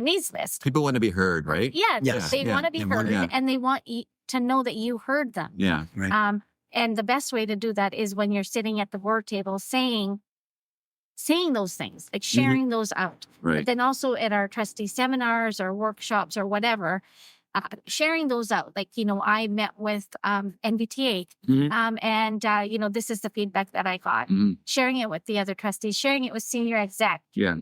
[SPEAKER 5] needs list.
[SPEAKER 3] People want to be heard, right?
[SPEAKER 5] Yeah,
[SPEAKER 4] Yes.
[SPEAKER 5] they
[SPEAKER 3] Yeah.
[SPEAKER 5] want to be
[SPEAKER 3] They
[SPEAKER 5] heard,
[SPEAKER 3] want-
[SPEAKER 5] and they want to know that you heard them.
[SPEAKER 3] Yeah.
[SPEAKER 5] And the best way to do that is when you're sitting at the board table saying those things, like sharing those out. But
[SPEAKER 3] Right.
[SPEAKER 5] then also at our trustee seminars or workshops or whatever, sharing those out. I met with NVTA, and this is the feedback that I got.
[SPEAKER 3] Mhm.
[SPEAKER 5] Sharing it with the other trustees, sharing it with senior exec.
[SPEAKER 3] Yeah.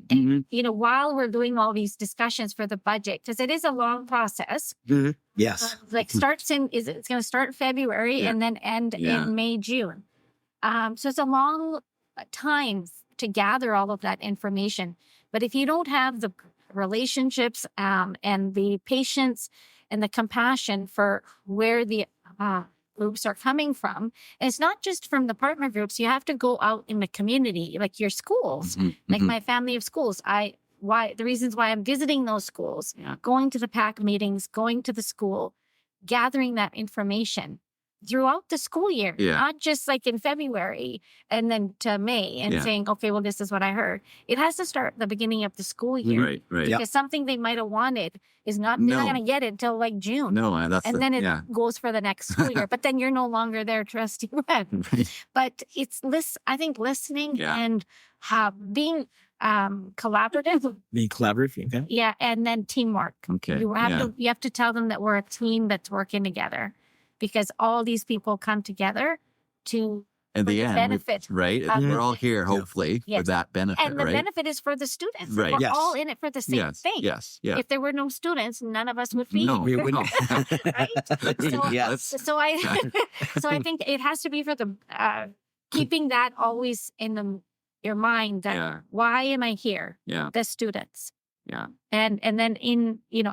[SPEAKER 5] While we're doing all these discussions for the budget, because it is a long process.
[SPEAKER 4] Yes.
[SPEAKER 5] It's going to start in February
[SPEAKER 3] Yeah.
[SPEAKER 5] and then end
[SPEAKER 3] Yeah.
[SPEAKER 5] in May, June. So it's a long time to gather all of that information. But if you don't have the relationships and the patience and the compassion for where the groups are coming from, and it's not just from the partner groups, you have to go out in the community, like your schools, like my family of schools. The reasons why I'm visiting those schools, going to the PAC meetings, going to the school, gathering that information throughout the school year,
[SPEAKER 3] Yeah.
[SPEAKER 5] not just in February and then to May and
[SPEAKER 3] Yeah.
[SPEAKER 5] saying, okay, well, this is what I heard. It has to start at the beginning of the school year.
[SPEAKER 3] Right. Right.
[SPEAKER 4] Yeah.
[SPEAKER 5] Because something they might have wanted is they're not going to get it until June.
[SPEAKER 3] No. That's
[SPEAKER 5] And then it
[SPEAKER 3] yeah.
[SPEAKER 5] goes for the next school year. But then you're no longer their trustee rep.
[SPEAKER 3] Right.
[SPEAKER 5] But it's I think listening
[SPEAKER 3] Yeah.
[SPEAKER 5] and being collaborative.
[SPEAKER 4] Being collaborative. Okay.
[SPEAKER 5] Yeah, and then teamwork.
[SPEAKER 3] Okay.
[SPEAKER 5] You have to tell them that we're a team that's working together, because all these people come together to
[SPEAKER 3] In
[SPEAKER 5] for
[SPEAKER 3] the end,
[SPEAKER 5] benefit.
[SPEAKER 3] right?
[SPEAKER 5] of
[SPEAKER 3] We're
[SPEAKER 5] the
[SPEAKER 3] all here,
[SPEAKER 5] students.
[SPEAKER 3] hopefully,
[SPEAKER 5] Yes.
[SPEAKER 3] for that benefit,
[SPEAKER 5] And the
[SPEAKER 3] right?
[SPEAKER 5] benefit is for the students.
[SPEAKER 3] Right.
[SPEAKER 5] We're
[SPEAKER 4] Yes.
[SPEAKER 5] all in it for the same
[SPEAKER 3] Yes,
[SPEAKER 5] thing.
[SPEAKER 3] yes, yeah.
[SPEAKER 5] If there were no students, none of us would be
[SPEAKER 3] No,
[SPEAKER 5] here.
[SPEAKER 4] we
[SPEAKER 3] no.
[SPEAKER 5] Right? So,
[SPEAKER 4] Yes.
[SPEAKER 5] so I so I think it has to be for the keeping that always in your mind that
[SPEAKER 3] Yeah.
[SPEAKER 5] why am I here?
[SPEAKER 3] Yeah,
[SPEAKER 5] The students.
[SPEAKER 3] yeah.
[SPEAKER 5] And then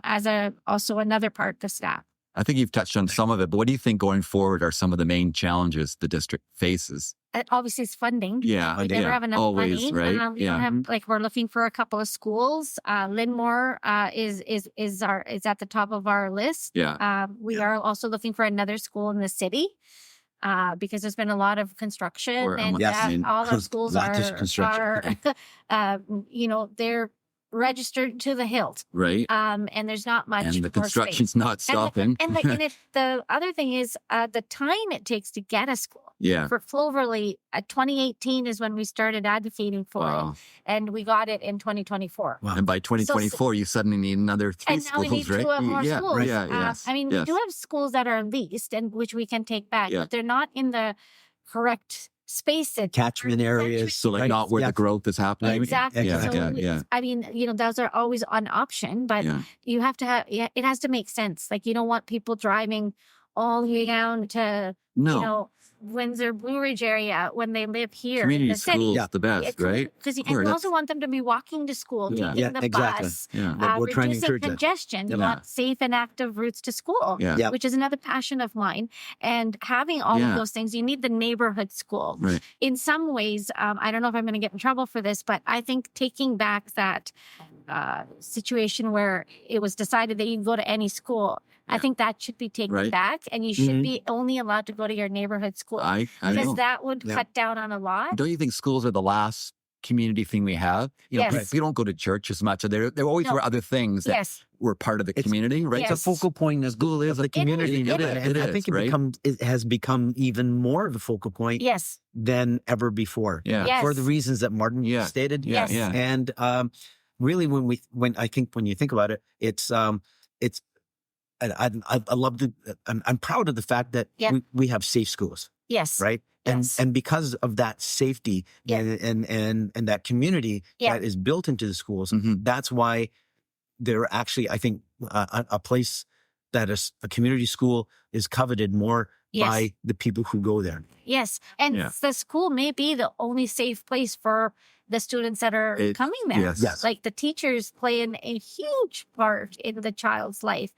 [SPEAKER 5] as also another part, the staff.
[SPEAKER 3] I think you've touched on some of it, but what do you think going forward are some of the main challenges the district faces?
[SPEAKER 5] Obviously, it's funding.
[SPEAKER 3] Yeah,
[SPEAKER 5] We never
[SPEAKER 3] yeah.
[SPEAKER 5] have enough
[SPEAKER 3] Always,
[SPEAKER 5] money.
[SPEAKER 3] right?
[SPEAKER 5] We don't have we're looking for a couple of schools. Linmore is at the top of our list.
[SPEAKER 3] Yeah.
[SPEAKER 5] We are also looking for another school in the city. Because there's been a lot of construction and
[SPEAKER 4] Yes.
[SPEAKER 5] all our schools
[SPEAKER 4] Lots of
[SPEAKER 5] are
[SPEAKER 4] construction.
[SPEAKER 5] they're registered to the hilt.
[SPEAKER 3] Right.
[SPEAKER 5] And there's not much
[SPEAKER 3] And the
[SPEAKER 5] more
[SPEAKER 3] construction's
[SPEAKER 5] space.
[SPEAKER 3] not stopping.
[SPEAKER 5] And the other thing is the time it takes to get a school.
[SPEAKER 3] Yeah.
[SPEAKER 5] For Cloverleaf, 2018 is when we started advocating for
[SPEAKER 3] Wow.
[SPEAKER 5] it, and we got it in 2024.
[SPEAKER 4] Wow.
[SPEAKER 3] And by 2024, you suddenly need another 3
[SPEAKER 5] And now
[SPEAKER 3] schools,
[SPEAKER 5] we need
[SPEAKER 3] right?
[SPEAKER 5] two more
[SPEAKER 3] yeah,
[SPEAKER 5] schools.
[SPEAKER 3] Yeah, yes.
[SPEAKER 5] I mean,
[SPEAKER 3] yes.
[SPEAKER 5] we do have schools that are leased and which we can take back,
[SPEAKER 3] Yeah.
[SPEAKER 5] but they're not in the correct spaces.
[SPEAKER 4] Catchment areas.
[SPEAKER 3] So like
[SPEAKER 4] right?
[SPEAKER 3] not where
[SPEAKER 4] Yeah.
[SPEAKER 3] the growth is happening.
[SPEAKER 5] Exactly.
[SPEAKER 3] Yeah,
[SPEAKER 5] So,
[SPEAKER 3] yeah.
[SPEAKER 5] I mean, those are always an option, but
[SPEAKER 3] Yeah.
[SPEAKER 5] you have to have, it has to make sense. Like, you don't want people driving all the way down to,
[SPEAKER 3] No.
[SPEAKER 5] Windsor, Blue Ridge area when they live here in
[SPEAKER 3] Community
[SPEAKER 5] the city.
[SPEAKER 3] schools,
[SPEAKER 4] Yeah.
[SPEAKER 3] the best, right?
[SPEAKER 5] Because
[SPEAKER 3] Sure,
[SPEAKER 5] you
[SPEAKER 3] that's-
[SPEAKER 5] also want them to be walking to school,
[SPEAKER 3] Yeah.
[SPEAKER 5] taking
[SPEAKER 4] Yeah,
[SPEAKER 5] the
[SPEAKER 4] exactly.
[SPEAKER 5] bus,
[SPEAKER 3] Yeah.
[SPEAKER 4] We're trying to
[SPEAKER 5] reducing
[SPEAKER 4] encourage that.
[SPEAKER 5] congestion. You
[SPEAKER 3] Yeah.
[SPEAKER 5] want safe and active routes to school,
[SPEAKER 3] Yeah.
[SPEAKER 4] Yeah.
[SPEAKER 5] which is another passion of mine. And having all
[SPEAKER 3] Yeah.
[SPEAKER 5] of those things, you need the neighborhood school.
[SPEAKER 3] Right.
[SPEAKER 5] In some ways, I don't know if I'm going to get in trouble for this, but I think taking back that situation where it was decided that you can go to any school, I think that should be taken
[SPEAKER 3] Right.
[SPEAKER 5] back, and you should be only allowed to go to your neighborhood school
[SPEAKER 3] I
[SPEAKER 5] because
[SPEAKER 3] know.
[SPEAKER 5] that would
[SPEAKER 4] Yeah.
[SPEAKER 5] cut down on a lot.
[SPEAKER 3] Don't you think schools are the last community thing we have?
[SPEAKER 5] Yes.
[SPEAKER 3] We don't go to church as much. There always
[SPEAKER 5] No.
[SPEAKER 3] were other things that
[SPEAKER 5] Yes.
[SPEAKER 3] were part of the
[SPEAKER 4] It's-
[SPEAKER 3] community, right?
[SPEAKER 5] Yes.
[SPEAKER 4] It's a focal point of
[SPEAKER 3] School is
[SPEAKER 4] the
[SPEAKER 3] a
[SPEAKER 4] community.
[SPEAKER 5] It
[SPEAKER 3] It
[SPEAKER 5] is.
[SPEAKER 3] is.
[SPEAKER 4] And
[SPEAKER 3] It
[SPEAKER 4] I think
[SPEAKER 3] is, right?
[SPEAKER 4] it has become even more of a focal point
[SPEAKER 5] Yes.
[SPEAKER 4] than ever before.
[SPEAKER 3] Yeah.
[SPEAKER 5] Yes.
[SPEAKER 4] For the reasons that Martin
[SPEAKER 3] Yeah.
[SPEAKER 4] stated.
[SPEAKER 3] Yeah,
[SPEAKER 5] Yes.
[SPEAKER 3] yeah.
[SPEAKER 4] And really, when you think about it, I love I'm proud of the fact that
[SPEAKER 5] Yeah.
[SPEAKER 4] we have safe schools,
[SPEAKER 5] Yes.
[SPEAKER 4] right? And
[SPEAKER 5] Yes.
[SPEAKER 4] and because of that safety
[SPEAKER 5] Yeah.
[SPEAKER 4] and that community
[SPEAKER 5] Yeah.
[SPEAKER 4] that is built into the schools,
[SPEAKER 3] Mhm.
[SPEAKER 4] that's why they're actually, I think, a place that is a community school is coveted more
[SPEAKER 5] Yes.
[SPEAKER 4] by the people who go there.
[SPEAKER 5] Yes. And
[SPEAKER 3] Yeah.
[SPEAKER 5] the school may be the only safe place for the students that are
[SPEAKER 3] It-
[SPEAKER 5] coming there.
[SPEAKER 3] yes.
[SPEAKER 4] Yes.
[SPEAKER 5] Like the teachers play a huge part in the child's life.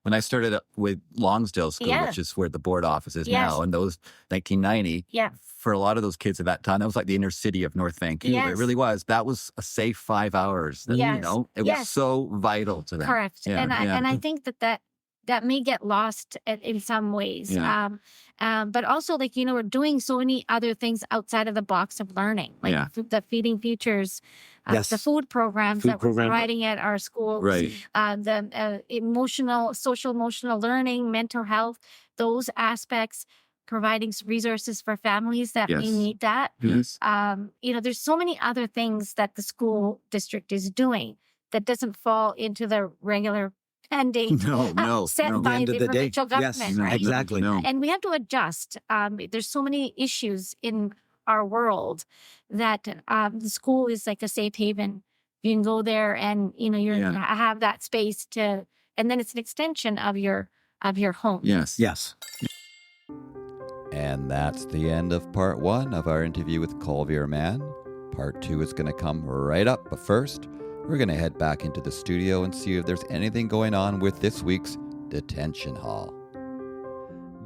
[SPEAKER 3] When I started up with Longsdale School,
[SPEAKER 5] Yeah.
[SPEAKER 3] which is where the board office is
[SPEAKER 5] Yes.
[SPEAKER 3] now, and those 1990,
[SPEAKER 5] Yeah.
[SPEAKER 3] for a lot of those kids at that time, that was like the inner city of North Vancouver. It
[SPEAKER 5] Yes.
[SPEAKER 3] really was. That was a safe 5 hours. That,
[SPEAKER 5] Yes.
[SPEAKER 3] it was
[SPEAKER 5] Yes.
[SPEAKER 3] so vital to them.
[SPEAKER 5] Correct.
[SPEAKER 3] Yeah,
[SPEAKER 5] and
[SPEAKER 3] yeah.
[SPEAKER 5] I think that may get lost in some ways.
[SPEAKER 3] Yeah.
[SPEAKER 5] But also, like, we're doing so many other things outside of the box of learning, like
[SPEAKER 3] Yeah.
[SPEAKER 5] the Feeding Futures,
[SPEAKER 4] Yes.
[SPEAKER 5] the food programs
[SPEAKER 4] Food
[SPEAKER 5] that we're
[SPEAKER 4] program.
[SPEAKER 5] providing at our schools,
[SPEAKER 3] Right.
[SPEAKER 5] the social emotional learning, mental health, those aspects, providing resources for families that may
[SPEAKER 3] Yes.
[SPEAKER 5] need that.
[SPEAKER 3] Yes.
[SPEAKER 5] There's so many other things that the school district is doing that doesn't fall into the regular pending
[SPEAKER 3] No,
[SPEAKER 5] set
[SPEAKER 3] no.
[SPEAKER 5] by
[SPEAKER 4] End
[SPEAKER 5] the
[SPEAKER 4] of the day,
[SPEAKER 5] provincial government,
[SPEAKER 4] yes,
[SPEAKER 5] right?
[SPEAKER 4] exactly.
[SPEAKER 3] No.
[SPEAKER 5] And we have to adjust. There's so many issues in our world that the school is like a safe haven. You can go there and
[SPEAKER 3] Yeah.
[SPEAKER 5] have that space to, and then it's an extension of your home.
[SPEAKER 3] Yes.
[SPEAKER 4] Yes.
[SPEAKER 1] And that's the end of part 1 of our interview with Kulvir Mann. Part 2 is going to come right up, but first, we're going to head back into the studio and see if there's anything going on with this week's Detention Hall.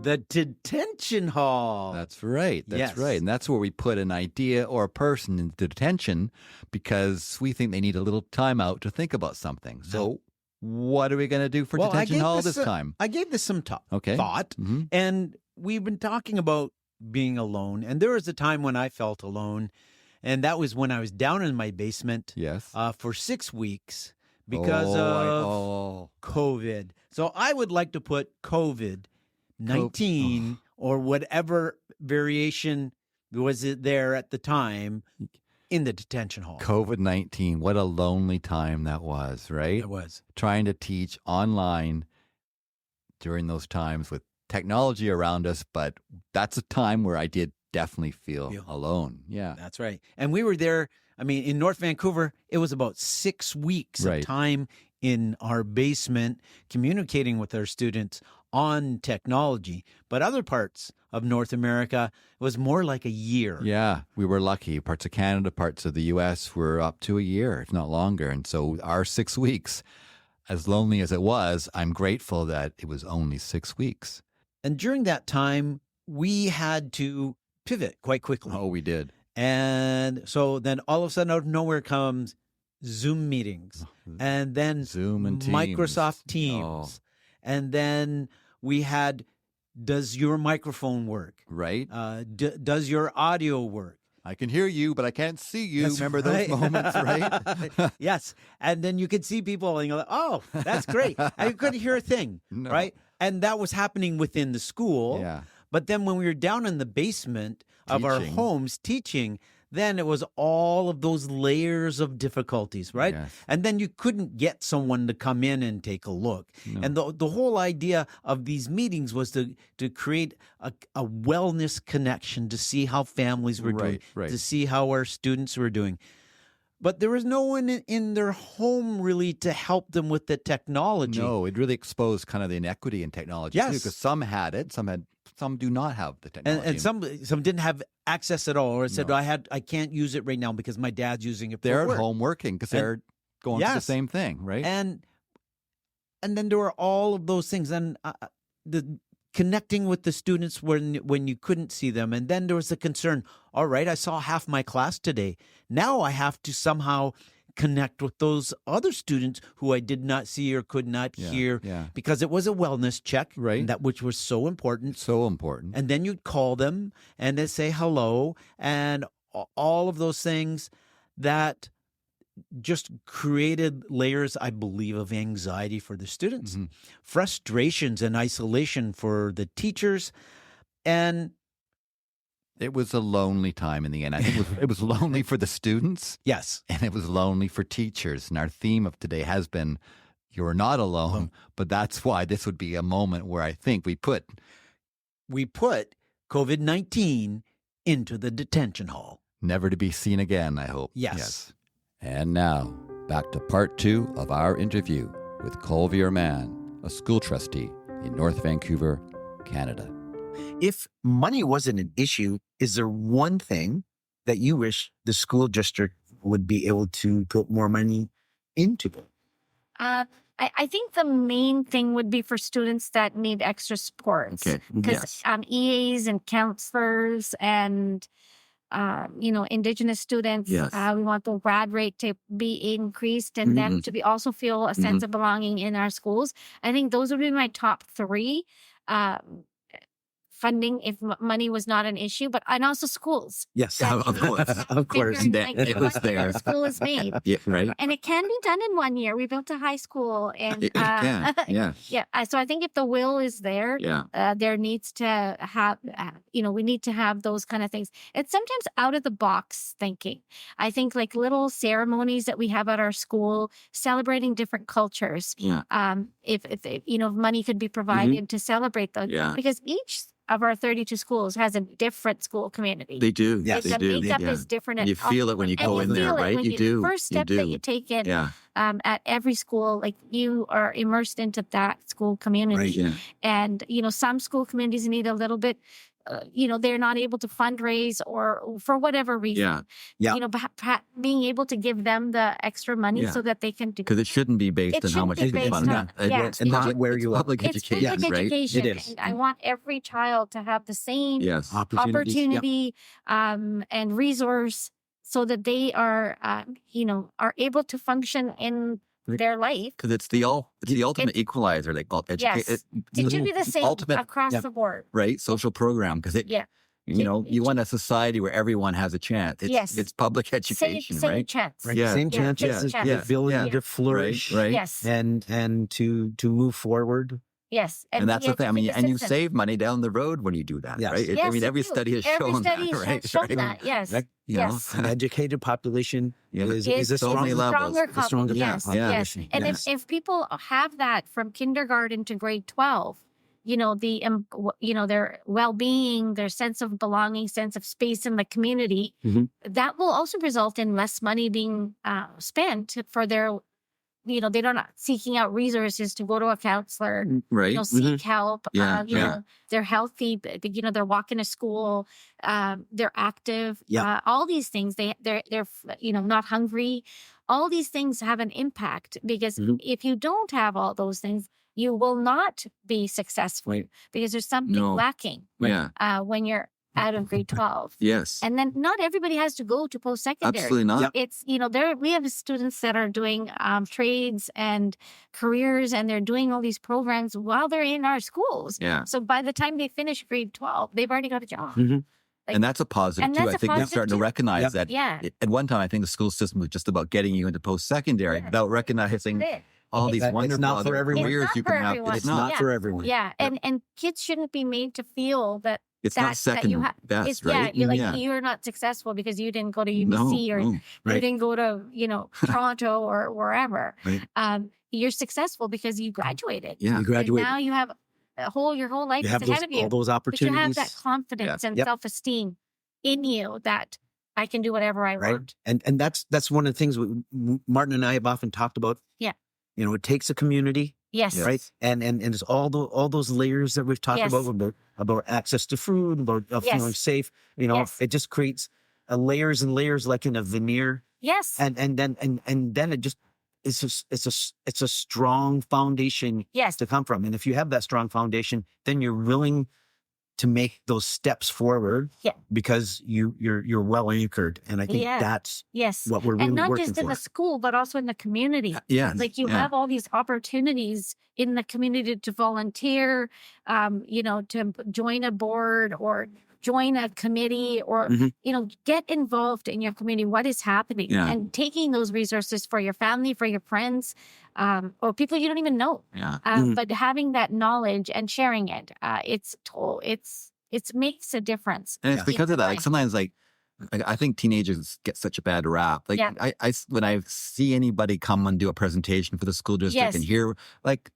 [SPEAKER 2] The detention hall.
[SPEAKER 1] That's right. That's
[SPEAKER 2] Yes.
[SPEAKER 1] right. And that's where we put an idea or a person into detention because we think they need a little time out to think about something. So what are we going to do for
[SPEAKER 2] Well, I
[SPEAKER 1] detention
[SPEAKER 2] gave
[SPEAKER 1] hall
[SPEAKER 2] this
[SPEAKER 1] this
[SPEAKER 2] a-
[SPEAKER 1] time?
[SPEAKER 2] I gave this some
[SPEAKER 1] Okay.
[SPEAKER 2] thought,
[SPEAKER 1] Mhm.
[SPEAKER 2] and we've been talking about being alone. And there was a time when I felt alone, and that was when I was down in my basement
[SPEAKER 1] Yes.
[SPEAKER 2] for 6 weeks because of COVID. So I would like to put COVID-19 or whatever variation was it there at the time in the detention hall.
[SPEAKER 1] COVID-19. What a lonely time that was, right?
[SPEAKER 2] It was.
[SPEAKER 1] Trying to teach online during those times with technology around us, but that's a time where I did definitely feel alone. Yeah.
[SPEAKER 2] That's right. And we were there, I mean, in North Vancouver, it was about 6 weeks
[SPEAKER 1] Right.
[SPEAKER 2] of time in our basement communicating with our students on technology. But other parts of North America, it was more like a year.
[SPEAKER 1] Yeah, we were lucky. Parts of Canada, parts of the U.S. were up to a year, if not longer. And so our 6 weeks, as lonely as it was, I'm grateful that it was only 6 weeks.
[SPEAKER 2] And during that time, we had to pivot quite quickly.
[SPEAKER 1] Oh, we did.
[SPEAKER 2] And so then all of a sudden, out of nowhere comes Zoom meetings, and then
[SPEAKER 1] Zoom and Teams.
[SPEAKER 2] Microsoft Teams.
[SPEAKER 1] Oh.
[SPEAKER 2] And then we had, does your microphone work?
[SPEAKER 1] Right?
[SPEAKER 2] Does your audio work?
[SPEAKER 1] I can hear you, but I can't see you.
[SPEAKER 2] That's
[SPEAKER 1] Remember
[SPEAKER 2] right.
[SPEAKER 1] those moments, right?
[SPEAKER 2] Yes. And then you could see people and you're like, oh, that's great. And you couldn't hear a thing,
[SPEAKER 1] No.
[SPEAKER 2] right? And that was happening within the school.
[SPEAKER 1] Yeah.
[SPEAKER 2] But then when we were down in the basement of our
[SPEAKER 1] Teaching.
[SPEAKER 2] homes teaching, then it was all of those layers of difficulties, right?
[SPEAKER 1] Yes.
[SPEAKER 2] And then you couldn't get someone to come in and take a look.
[SPEAKER 1] No.
[SPEAKER 2] And the whole idea of these meetings was to create a wellness connection, to see how families were doing,
[SPEAKER 1] Right.
[SPEAKER 2] to see how our students were doing. But there was no one in their home really to help them with the technology.
[SPEAKER 1] No, it really exposed kind of the inequity in technology.
[SPEAKER 2] Yes.
[SPEAKER 1] Because some had it, some do not have the technology.
[SPEAKER 2] And some didn't have access at all, or said,
[SPEAKER 1] No.
[SPEAKER 2] I can't use it right now because my dad's using it for
[SPEAKER 1] They're
[SPEAKER 2] work.
[SPEAKER 1] at home working because they're going through the
[SPEAKER 2] Yes.
[SPEAKER 1] same thing, right?
[SPEAKER 2] And then there were all of those things, and the connecting with the students when you couldn't see them, and then there was the concern. All right, I saw half my class today. Now I have to somehow connect with those other students who I did not see or could not hear,
[SPEAKER 1] because
[SPEAKER 2] it was a wellness check,
[SPEAKER 1] Right.
[SPEAKER 2] which was so important.
[SPEAKER 1] so important.
[SPEAKER 2] And then you'd call them and they'd say hello, and all of those things that just created layers, I believe, of anxiety for the students,
[SPEAKER 1] Mhm.
[SPEAKER 2] frustrations and isolation for the teachers. And
[SPEAKER 1] It was a lonely time in the end. I think it was lonely for the students,
[SPEAKER 2] yes,
[SPEAKER 1] and it was lonely for teachers. And our theme of today has been, you're not alone, but that's why this would be a moment where I think we put
[SPEAKER 2] COVID-19 into the detention hall.
[SPEAKER 1] never to be seen again, I hope.
[SPEAKER 2] Yes.
[SPEAKER 1] And now, back to part 2 of our interview with Kulvir Mann, a school trustee in North Vancouver, Canada.
[SPEAKER 4] If money wasn't an issue, is there one thing that you wish the school district would be able to put more money into?
[SPEAKER 5] I think the main thing would be for students that need extra supports.
[SPEAKER 3] Okay.
[SPEAKER 5] Because EAs and counselors and, Indigenous students,
[SPEAKER 3] Yes.
[SPEAKER 5] we want the grad rate to be increased and them to be also feel a sense of belonging in our schools. I think those would be my top 3. Funding if money was not an issue, and also schools.
[SPEAKER 4] Yes,
[SPEAKER 3] Yeah, of course.
[SPEAKER 4] of course.
[SPEAKER 5] Figuring,
[SPEAKER 3] It was
[SPEAKER 5] what
[SPEAKER 3] there.
[SPEAKER 5] School is made.
[SPEAKER 3] Yeah, right.
[SPEAKER 5] And it can be done in 1 year. We built a high school, and
[SPEAKER 3] It can. Yeah.
[SPEAKER 5] yeah. So I think if the will is there,
[SPEAKER 3] Yeah.
[SPEAKER 5] there needs to have, we need to have those kind of things. It's sometimes out of the box thinking. I think like little ceremonies that we have at our school, celebrating different cultures.
[SPEAKER 3] Yeah.
[SPEAKER 5] If money could be provided to celebrate those,
[SPEAKER 3] Yeah.
[SPEAKER 5] because each of our 32 schools has a different school community.
[SPEAKER 3] They do.
[SPEAKER 4] Yes,
[SPEAKER 3] they
[SPEAKER 5] the
[SPEAKER 3] do.
[SPEAKER 5] makeup
[SPEAKER 3] Yeah.
[SPEAKER 5] is different.
[SPEAKER 3] You feel it when you go in there, right? You do.
[SPEAKER 5] The first step
[SPEAKER 3] you do.
[SPEAKER 5] that you take in
[SPEAKER 3] Yeah.
[SPEAKER 5] at every school, like you are immersed into that school community.
[SPEAKER 4] Right.
[SPEAKER 3] Yeah.
[SPEAKER 5] And, some school communities need a little bit, they're not able to fundraise or for whatever reason.
[SPEAKER 3] Yeah.
[SPEAKER 4] Yeah.
[SPEAKER 5] Being able to give them the extra money
[SPEAKER 3] Yeah.
[SPEAKER 5] so that they can do
[SPEAKER 3] Because it shouldn't be based
[SPEAKER 5] It
[SPEAKER 3] on how
[SPEAKER 5] shouldn't
[SPEAKER 3] much
[SPEAKER 5] be
[SPEAKER 3] you can
[SPEAKER 5] based
[SPEAKER 3] fund.
[SPEAKER 5] on-
[SPEAKER 3] It-
[SPEAKER 5] yeah.
[SPEAKER 3] it's
[SPEAKER 4] And not
[SPEAKER 3] public-
[SPEAKER 4] where
[SPEAKER 3] it's
[SPEAKER 4] you are.
[SPEAKER 3] public
[SPEAKER 5] It's
[SPEAKER 3] education,
[SPEAKER 5] public
[SPEAKER 3] right?
[SPEAKER 5] education.
[SPEAKER 4] It is.
[SPEAKER 5] And I want every child to have the same
[SPEAKER 3] Yes.
[SPEAKER 5] opportunity and resource so that they are able to function in their life.
[SPEAKER 3] Because it's the ultimate equalizer. They call it.
[SPEAKER 5] Yes. It should be the same
[SPEAKER 3] ultimate,
[SPEAKER 5] across
[SPEAKER 4] yeah.
[SPEAKER 5] the board.
[SPEAKER 3] right? Social program. Because
[SPEAKER 5] Yeah.
[SPEAKER 3] you want a society where everyone has a chance. It's public education,
[SPEAKER 5] Same
[SPEAKER 3] right?
[SPEAKER 5] chance.
[SPEAKER 4] Right.
[SPEAKER 3] Yeah.
[SPEAKER 4] Same
[SPEAKER 5] Yeah,
[SPEAKER 4] chances,
[SPEAKER 5] same
[SPEAKER 4] the
[SPEAKER 5] chance.
[SPEAKER 4] ability
[SPEAKER 3] Yeah.
[SPEAKER 4] to flourish,
[SPEAKER 3] Right.
[SPEAKER 5] Yes.
[SPEAKER 4] and to move forward.
[SPEAKER 5] Yes.
[SPEAKER 3] And that's
[SPEAKER 5] be
[SPEAKER 3] the thing. I mean,
[SPEAKER 5] a
[SPEAKER 3] and you
[SPEAKER 5] citizen.
[SPEAKER 3] save money down the road when you do that,
[SPEAKER 4] Yes.
[SPEAKER 3] right?
[SPEAKER 5] Yes,
[SPEAKER 3] every
[SPEAKER 5] you do.
[SPEAKER 3] study has
[SPEAKER 5] Every
[SPEAKER 3] shown
[SPEAKER 5] study
[SPEAKER 3] that,
[SPEAKER 5] has
[SPEAKER 3] right?
[SPEAKER 5] shown
[SPEAKER 3] Right?
[SPEAKER 5] that. Yes.
[SPEAKER 4] Right.
[SPEAKER 3] You know?
[SPEAKER 5] Yes.
[SPEAKER 4] An educated population
[SPEAKER 3] Yeah.
[SPEAKER 4] is
[SPEAKER 5] It's
[SPEAKER 4] a
[SPEAKER 3] so many
[SPEAKER 4] strong
[SPEAKER 3] levels.
[SPEAKER 5] stronger
[SPEAKER 4] a stronger
[SPEAKER 5] yes,
[SPEAKER 3] yeah.
[SPEAKER 5] yes. And
[SPEAKER 4] Yes.
[SPEAKER 5] if people have that from kindergarten to grade 12, their well-being, their sense of belonging, sense of space in the community, that will also result in less money being spent for their, they're not seeking out resources to go to a counselor,
[SPEAKER 3] Right.
[SPEAKER 5] seek help.
[SPEAKER 3] Yeah.
[SPEAKER 5] They're healthy, they're walking to school, they're active, all these things, they're not hungry. All these things have an impact because if you don't have all those things, you will not be successful because there's something lacking when you're out of grade 12.
[SPEAKER 3] Yes.
[SPEAKER 5] And then not everybody has to go to post-secondary.
[SPEAKER 3] Absolutely not.
[SPEAKER 5] It's, we have students that are doing trades and careers, and they're doing all these programs while they're in our schools.
[SPEAKER 3] Yeah.
[SPEAKER 5] So by the time they finish grade 12, they've already got a job.
[SPEAKER 3] And that's a positive too. I think we're starting to recognize that.
[SPEAKER 5] Yeah.
[SPEAKER 3] At one time, I think the school system was just about getting you into post-secondary without recognizing all these wonderful
[SPEAKER 4] it's not for everyone.
[SPEAKER 3] careers you can have.
[SPEAKER 5] Everyone.
[SPEAKER 4] It's not for everyone.
[SPEAKER 5] Yeah. And kids shouldn't be made to feel that
[SPEAKER 3] it's not second best, right?
[SPEAKER 5] Yeah, you're not successful because you didn't go to UBC you didn't go to, Toronto or wherever.
[SPEAKER 3] Right.
[SPEAKER 5] You're successful because you graduated.
[SPEAKER 3] Yeah.
[SPEAKER 4] You graduated.
[SPEAKER 5] And now you have your whole life is ahead of you.
[SPEAKER 4] All those
[SPEAKER 5] But
[SPEAKER 4] opportunities.
[SPEAKER 5] you have that confidence and self-esteem in you that I can do whatever I want.
[SPEAKER 4] And that's one of the things Martin and I have often talked about.
[SPEAKER 5] Yeah.
[SPEAKER 4] It takes a community.
[SPEAKER 5] Yes.
[SPEAKER 4] Right. And there's all those layers that we've talked about access to food, about feeling safe. It just creates layers and layers like in a veneer.
[SPEAKER 5] Yes.
[SPEAKER 4] And then it just it's a strong foundation to come from. And if you have that strong foundation, then you're willing to make those steps forward because you're well anchored. And I think that's what we're really working for.
[SPEAKER 5] And not just in the school, but also in the community. Like you have all these opportunities in the community to volunteer, to join a board or join a committee or, get involved in your community, what is happening and taking those resources for your family, for your friends, or people you don't even know. But having that knowledge and sharing it, it makes a difference.
[SPEAKER 3] And it's because of that. Like sometimes I think teenagers get such a bad rap. Like when I see anybody come and do a presentation for the school district and hear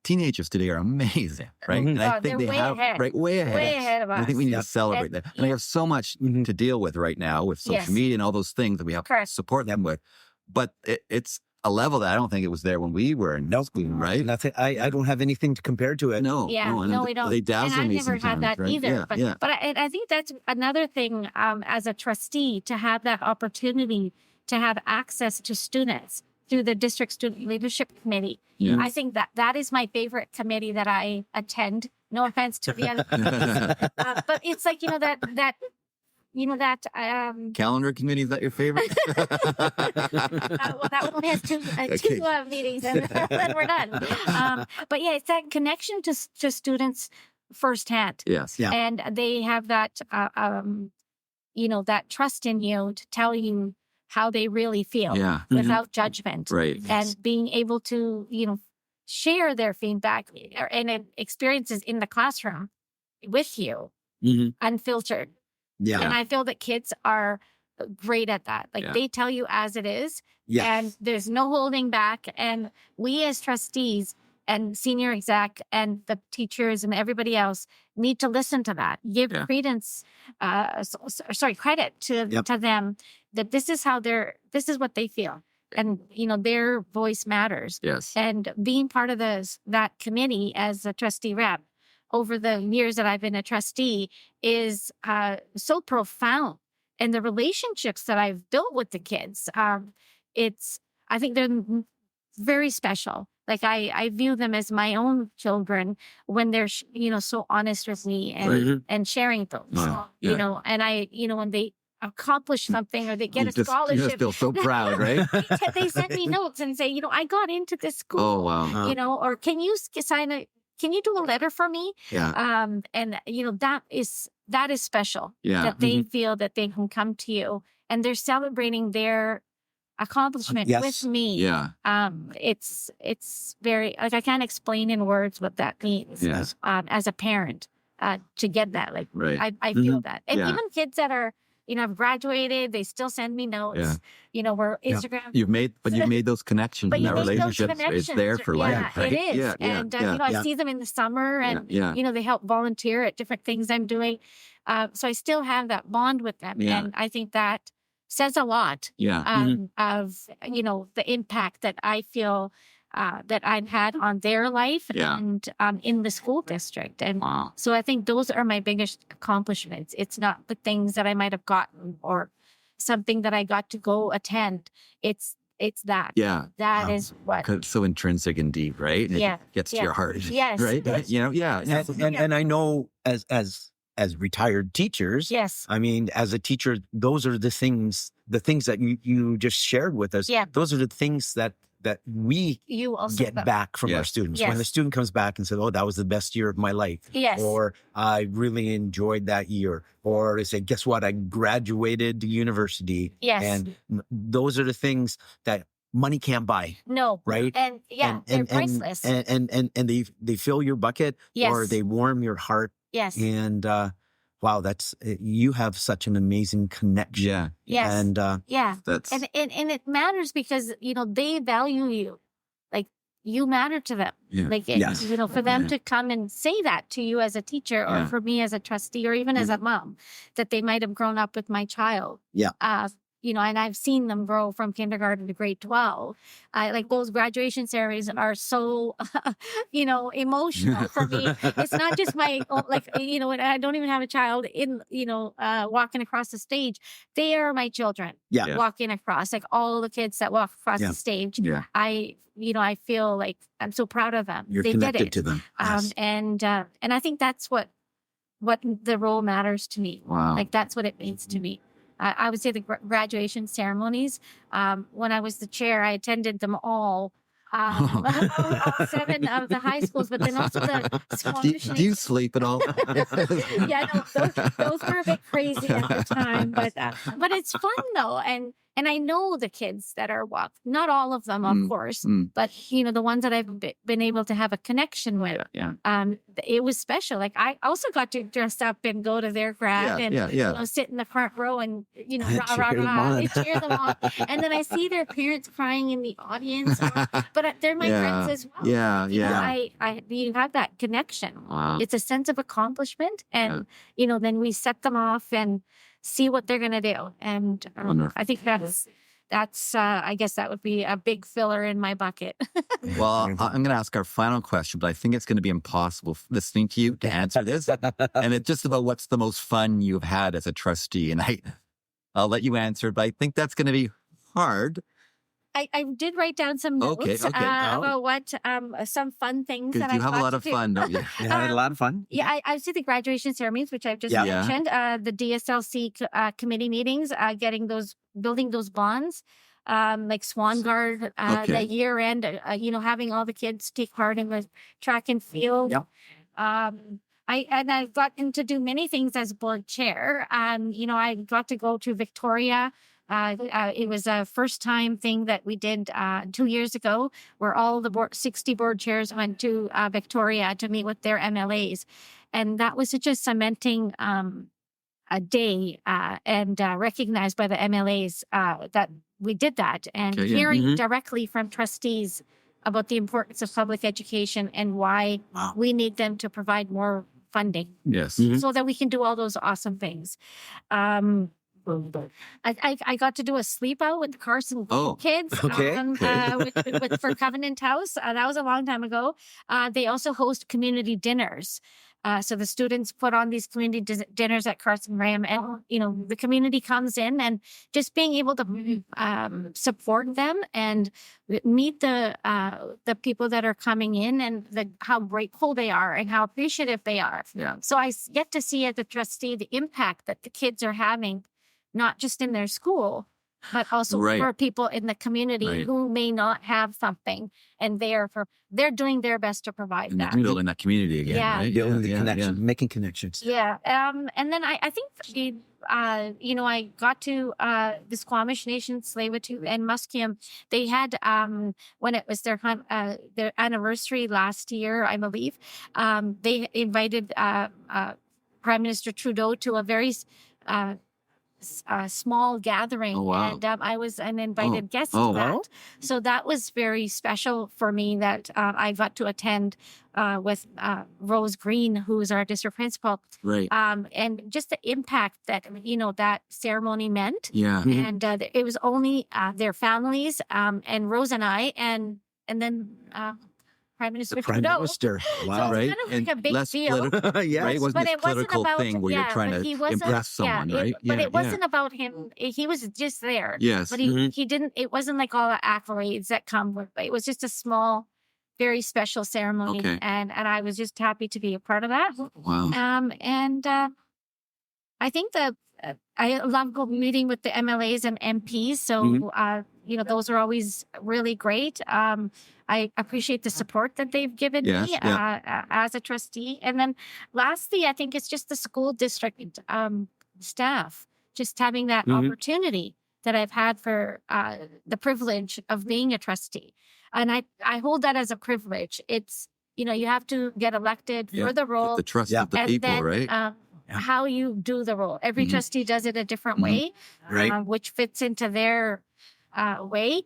[SPEAKER 3] teenagers today are amazing, right? And I think they have way ahead
[SPEAKER 5] of us.
[SPEAKER 3] And I think we need to celebrate that. And they have so much to deal with right now with social media and all those things that we have to support them with. But it's a level that I don't think it was there when we were in school, right?
[SPEAKER 4] Nothing. I don't have anything to compare to it.
[SPEAKER 3] No,
[SPEAKER 5] we don't.
[SPEAKER 3] They dazzle me sometimes.
[SPEAKER 5] And I've never had that
[SPEAKER 3] right?
[SPEAKER 5] either. But I think that's another thing as a trustee, to have that opportunity to have access to students through the district student leadership committee.
[SPEAKER 3] Yeah.
[SPEAKER 5] I think that is my favorite committee that I attend. No offense to the other committees. But it's like, that
[SPEAKER 3] calendar committee, is that your favorite?
[SPEAKER 5] Well, that one only has two meetings and then we're done. But it's that connection to students firsthand.
[SPEAKER 3] Yes.
[SPEAKER 4] Yeah.
[SPEAKER 5] And they have that, that trust in you to tell you how they really feel without judgment.
[SPEAKER 3] Right.
[SPEAKER 5] And being able to, share their feedback and experiences in the classroom with you, unfiltered.
[SPEAKER 4] Yeah.
[SPEAKER 5] And I feel that kids are great at that. They tell you as it is, and there's no holding back. And we as trustees and senior exec and the teachers and everybody else need to listen to that. Give credence, credit to them that this is this is what they feel. And, their voice matters.
[SPEAKER 3] Yes.
[SPEAKER 5] And being part of that committee as a trustee rep over the years that I've been a trustee is so profound. And the relationships that I've built with the kids, I think they're very special. Like I view them as my own children when they're, so honest with me and sharing things, and when they accomplish something or they get a scholarship.
[SPEAKER 3] You just feel so proud, right?
[SPEAKER 5] They send me notes and say, I got into this school.
[SPEAKER 3] Oh, wow.
[SPEAKER 5] Or can you can you do a letter for me?
[SPEAKER 3] Yeah.
[SPEAKER 5] And that is special.
[SPEAKER 3] Yeah.
[SPEAKER 5] That they feel that they can come to you and they're celebrating their accomplishment with me.
[SPEAKER 3] Yeah.
[SPEAKER 5] It's very, I can't explain in words what that means.
[SPEAKER 3] Yes.
[SPEAKER 5] As a parent, to get that,
[SPEAKER 3] right.
[SPEAKER 5] I feel that. And even kids that are, I've graduated. They still send me notes. We're Instagram.
[SPEAKER 3] You've made those connections, and that relationship is there for life, right?
[SPEAKER 5] It is. I see them in the summer, and they help volunteer at different things I'm doing. So I still have that bond with them, and I think that says a lot of the impact that I feel that I've had on their life and in the school district. And so I think those are my biggest accomplishments. It's not the things that I might have gotten or something that I got to go attend. It's that. Yeah. That is what.
[SPEAKER 3] 'Cause it's so intrinsic and deep, right? It gets to your heart.
[SPEAKER 5] Yes.
[SPEAKER 3] Right?
[SPEAKER 4] And I know as retired teachers, I mean, as a teacher, those are the things that you just shared with us.
[SPEAKER 5] Yeah.
[SPEAKER 4] Those are the things that we get back from our students. When the student comes back and says, "Oh, that was the best year of my life," or "I really enjoyed that year," or they say, "Guess what? I graduated university." And those are the things that money can't buy.
[SPEAKER 5] No.
[SPEAKER 4] Right?
[SPEAKER 5] And they're priceless.
[SPEAKER 4] And they fill your bucket or they warm your heart.
[SPEAKER 5] Yes.
[SPEAKER 4] And wow, you have such an amazing connection.
[SPEAKER 3] Yeah.
[SPEAKER 5] Yes.
[SPEAKER 4] And
[SPEAKER 3] that's
[SPEAKER 5] and it matters because they value you, like you matter to them.
[SPEAKER 3] Yeah.
[SPEAKER 5] Like for them to come and say that to you as a teacher, or for me as a trustee, or even as a mom, that they might have grown up with my child.
[SPEAKER 4] Yeah.
[SPEAKER 5] And I've seen them grow from kindergarten to grade 12. Like those graduation ceremonies are so, emotional for me. It's not just my, when I don't even have a child walking across the stage. They are my children walking across, like all the kids that walk across the stage.
[SPEAKER 4] Yeah.
[SPEAKER 5] I feel like I'm so proud of them.
[SPEAKER 4] You're
[SPEAKER 5] they
[SPEAKER 4] connected
[SPEAKER 5] did it.
[SPEAKER 4] to them. Yes.
[SPEAKER 5] And I think that's what the role matters to me.
[SPEAKER 3] Wow.
[SPEAKER 5] Like that's what it means to me. I would say the graduation ceremonies. When I was the chair, I attended them all. All 7 of the high schools, but then also the Squamish.
[SPEAKER 3] Do you sleep at all?
[SPEAKER 5] Those were a bit crazy at the time, but it's fun though, and I know the kids that are walked. Not all of them, of course, but the ones that I've been able to have a connection with. It was special. Like I also got to dress up and go to their grad and sit in the front row and
[SPEAKER 4] cheer them on.
[SPEAKER 5] cheer them on. And then I see their parents crying in the audience, but they're my friends as well. You have that connection.
[SPEAKER 3] Wow.
[SPEAKER 5] It's a sense of accomplishment, and then we set them off and see what they're going to do. And I think that's I guess that would be a big filler in my bucket.
[SPEAKER 3] Well, I'm going to ask our final question, but I think it's going to be impossible listening to you to answer this. And it's just about what's the most fun you've had as a trustee. And I'll let you answer, but I think that's going to be hard.
[SPEAKER 5] I did write down some notes about what some fun things that I
[SPEAKER 3] you have a lot of fun, don't you?
[SPEAKER 4] You had a lot of fun.
[SPEAKER 5] Yeah, I see the graduation ceremonies, which I've just mentioned. The DSLC committee meetings, building those bonds, like Swan Guard, the year end. Having all the kids take part in the track and field.
[SPEAKER 4] Yep.
[SPEAKER 5] I've gotten to do many things as board chair. I got to go to Victoria. It was a first-time thing that we did 2 years ago, where all the 60 board chairs went to Victoria to meet with their MLAs. And that was such a cementing a day and recognized by the MLAs that we did that. And hearing directly from trustees about the importance of public education and why we need them to provide more funding.
[SPEAKER 3] Yes.
[SPEAKER 5] So that we can do all those awesome things. I got to do a sleep out with the Carson kids for Covenant House. That was a long time ago. They also host community dinners. So the students put on these community dinners at Carson Graham, and the community comes in, and just being able to support them and meet the people that are coming in, and how grateful they are and how appreciative they are.
[SPEAKER 3] Yeah.
[SPEAKER 5] So I get to see as a trustee the impact that the kids are having, not just in their school, but also for people in the community who may not have something, and they're doing their best to provide that.
[SPEAKER 3] Building that community again, right?
[SPEAKER 4] Building the connection, making connections.
[SPEAKER 5] Yeah. And then I think, I got to the Squamish Nation, Tsleil-Waututh, and Musqueam. They had, when it was their anniversary last year, I believe, they invited Prime Minister Trudeau to a very small gathering.
[SPEAKER 3] Oh, wow.
[SPEAKER 5] And I was an invited guest to
[SPEAKER 3] wow.
[SPEAKER 5] that. So that was very special for me that I got to attend with Rose Green, who is our district principal.
[SPEAKER 3] Right.
[SPEAKER 5] And just the impact that, that ceremony meant.
[SPEAKER 3] Yeah.
[SPEAKER 5] And it was only their families and Rose and I, and then Prime Minister
[SPEAKER 4] The Prime
[SPEAKER 5] Trudeau.
[SPEAKER 4] Minister.
[SPEAKER 5] So
[SPEAKER 4] Wow.
[SPEAKER 5] it's
[SPEAKER 3] Right.
[SPEAKER 5] kind of like
[SPEAKER 3] And
[SPEAKER 5] a big
[SPEAKER 3] less
[SPEAKER 5] deal.
[SPEAKER 4] Yes.
[SPEAKER 3] Right? It wasn't
[SPEAKER 5] But
[SPEAKER 3] this
[SPEAKER 5] it wasn't
[SPEAKER 3] political
[SPEAKER 5] about,
[SPEAKER 3] thing where you're trying
[SPEAKER 5] but
[SPEAKER 3] to
[SPEAKER 5] he wasn't-
[SPEAKER 3] impress someone, right?
[SPEAKER 5] But it wasn't about him. He was just there.
[SPEAKER 3] Yes.
[SPEAKER 5] But he didn't, it wasn't like all the accolades that come with it. It was just a small, very special ceremony.
[SPEAKER 3] Okay.
[SPEAKER 5] And I was just happy to be a part of that.
[SPEAKER 3] Wow.
[SPEAKER 5] And I think that I love meeting with the MLAs and MPs. So, those are always really great. I appreciate the support that they've given
[SPEAKER 3] Yes,
[SPEAKER 5] me as a trustee. And then lastly, I think it's just the school district staff, just having that opportunity that I've had for the privilege of being a trustee. And I hold that as a privilege. It's, you have to get elected for the role.
[SPEAKER 3] The trust of the
[SPEAKER 5] and
[SPEAKER 3] people,
[SPEAKER 5] then,
[SPEAKER 3] right?
[SPEAKER 5] How you do the role. Every trustee does it a different way,
[SPEAKER 4] Right.
[SPEAKER 5] Which fits into their way.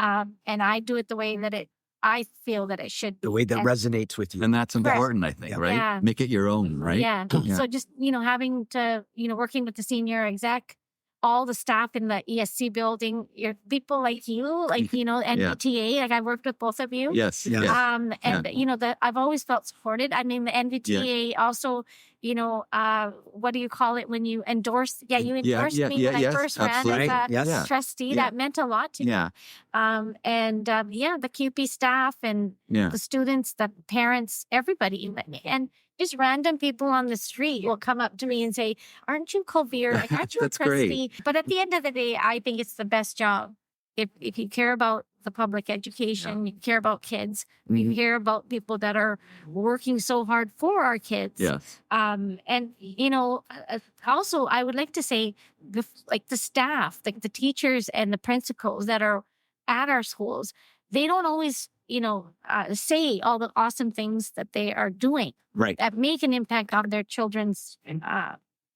[SPEAKER 5] And I do it the way that I feel that it should be.
[SPEAKER 4] The way that
[SPEAKER 5] And-
[SPEAKER 4] resonates with you.
[SPEAKER 3] And that's important, I think,
[SPEAKER 4] Yeah.
[SPEAKER 3] right?
[SPEAKER 5] Yeah.
[SPEAKER 3] Make it your own, right?
[SPEAKER 5] Yeah. So just, having to, working with the senior exec, all the staff in the ESC building, people like you, like, NVTA, like I worked with both of you.
[SPEAKER 3] Yes.
[SPEAKER 4] Yeah.
[SPEAKER 3] Yes.
[SPEAKER 5] And I've always felt supported. I mean, the NVTA also, what do you call it when you endorse? Yeah, you endorsed me when I first ran
[SPEAKER 3] absolutely.
[SPEAKER 5] as a
[SPEAKER 4] Yes.
[SPEAKER 5] trustee.
[SPEAKER 3] Yeah.
[SPEAKER 5] That meant a lot to me.
[SPEAKER 3] Yeah.
[SPEAKER 5] The QP staff and
[SPEAKER 3] Yeah.
[SPEAKER 5] the students, the parents, everybody. And just random people on the street will come up to me and say, "Aren't you Kulvir? Like, aren't you a
[SPEAKER 3] That's great.
[SPEAKER 5] trustee?" But at the end of the day, I think it's the best job. If you care about the public education, you care about kids, you care about people that are working so hard for our kids.
[SPEAKER 3] Yes.
[SPEAKER 5] Also, I would like to say, the staff, like the teachers and the principals that are at our schools, they don't always, say all the awesome things that they are doing
[SPEAKER 4] Right.
[SPEAKER 5] that make an impact on their children's